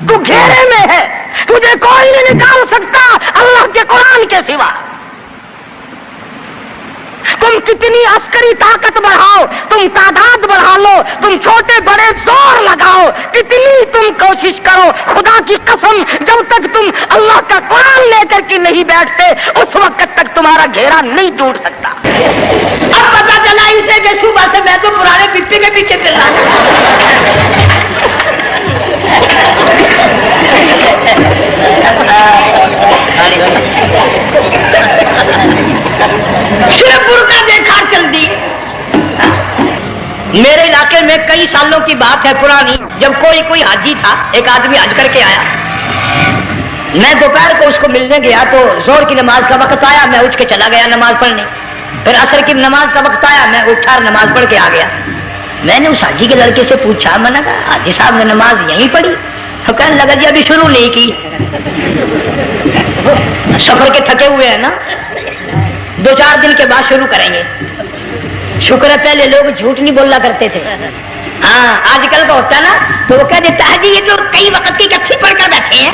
تو گھیرے میں ہے، تجھے کوئی نہیں نکال سکتا اللہ کے قرآن کے سوا۔ تم کتنی عسکری طاقت بڑھاؤ، تم تعداد بڑھا لو، تم چھوٹے بڑے زور لگاؤ، کتنی تم کوشش کرو، خدا کی قسم جب تک تم اللہ کا قرآن لے کر کے نہیں بیٹھتے اس وقت تک تمہارا گھیرا نہیں ٹوٹ سکتا۔ اب پتا چلا اسے کہ صبح سے میں تو پرانے پپی کے پیچھے پھر رہا صرف برقع دیکھا چل دی۔ میرے علاقے میں کئی سالوں کی بات ہے پرانی، جب کوئی حاجی تھا، ایک آدمی حج کر کے آیا، میں دوپہر کو اس کو ملنے گیا تو زور کی نماز کا وقت آیا، میں اٹھ کے چلا گیا نماز پڑھنے، پھر عصر کی نماز کا وقت آیا، میں اٹھا اور نماز پڑھ کے آ گیا۔ میں نے اس حاجی کے لڑکے سے پوچھا، میں نے کہا حاجی صاحب نے نماز یہیں پڑھی؟ تو کہنے لگا جی ابھی شروع نہیں کی، سفر کے تھکے ہوئے ہیں نا، 2-4 دن کے بعد شروع کریں گے۔ شکر ہے پہلے لوگ جھوٹ نہیں بولا کرتے تھے، ہاں آج کل کا ہوتا ہے نا تو وہ کہہ دیتا ہے جی یہ تو کئی وقت کی اکٹھی پڑھ کر بیٹھے ہیں۔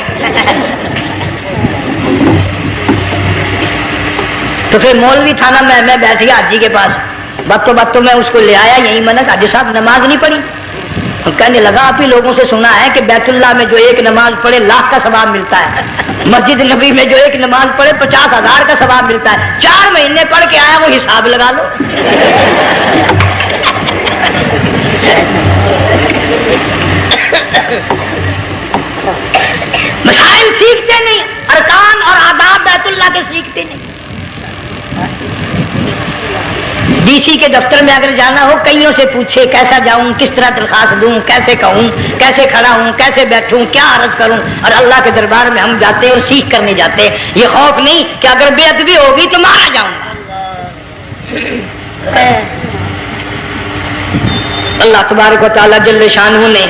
تو پھر مولوی تھا نا، میں بیٹھ گیا حاجی کے پاس، باتوں میں اس کو لے آیا، یہی میں نے کہا حاجی صاحب نماز نہیں پڑھی؟ کہنے لگا آپ ہی لوگوں سے سنا ہے کہ بیت اللہ میں جو ایک نماز پڑھے لاکھ کا ثواب ملتا ہے، مسجد نبی میں جو ایک نماز پڑھے 50,000 کا ثواب ملتا ہے، 4 مہینے پڑھ کے آیا، وہ حساب لگا لو۔ مسائل سیکھتے نہیں، ارکان اور آداب بیت اللہ کے سیکھتے نہیں۔ ڈی سی کے دفتر میں اگر جانا ہو کئیوں سے پوچھے کیسا جاؤں، کس طرح درخواست دوں، کیسے کہوں، کیسے کھڑا ہوں، کیسے بیٹھوں، کیا عرض کروں، اور اللہ کے دربار میں ہم جاتے ہیں اور سیکھ کرنے جاتے ہیں، یہ خوف نہیں کہ اگر بے ادبی ہوگی تو مارا جاؤں گا۔ اللہ تبارک و تعالیٰ جل شانہ نے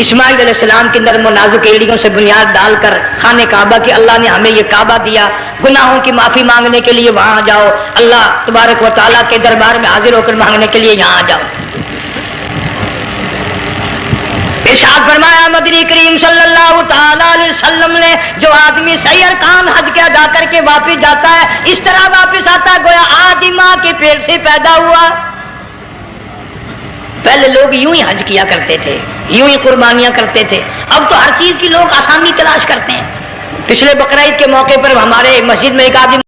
اسماعیل علیہ السلام کی نرم و نازک ایڑیوں سے بنیاد ڈال کر خانہ کعبہ کی اللہ نے ہمیں یہ کعبہ دیا، گناہوں کی معافی مانگنے کے لیے وہاں جاؤ، اللہ تبارک و تعالیٰ کے دربار میں حاضر ہو کر مانگنے کے لیے یہاں جاؤ۔ ارشاد فرمایا مدنی کریم صلی اللہ تعالی علیہ وسلم نے جو آدمی صحیح ارکان حج کے ادا کر کے واپس جاتا ہے اس طرح واپس آتا ہے گویا آج ہی ماں کے پیٹ سے پیدا ہوا۔ پہلے لوگ یوں ہی حج کیا کرتے تھے، یوں ہی قربانیاں کرتے تھے، اب تو ہر چیز کی لوگ آسانی تلاش کرتے ہیں۔ پچھلے بقرعید کے موقع پر ہمارے مسجد میں ایک آدمی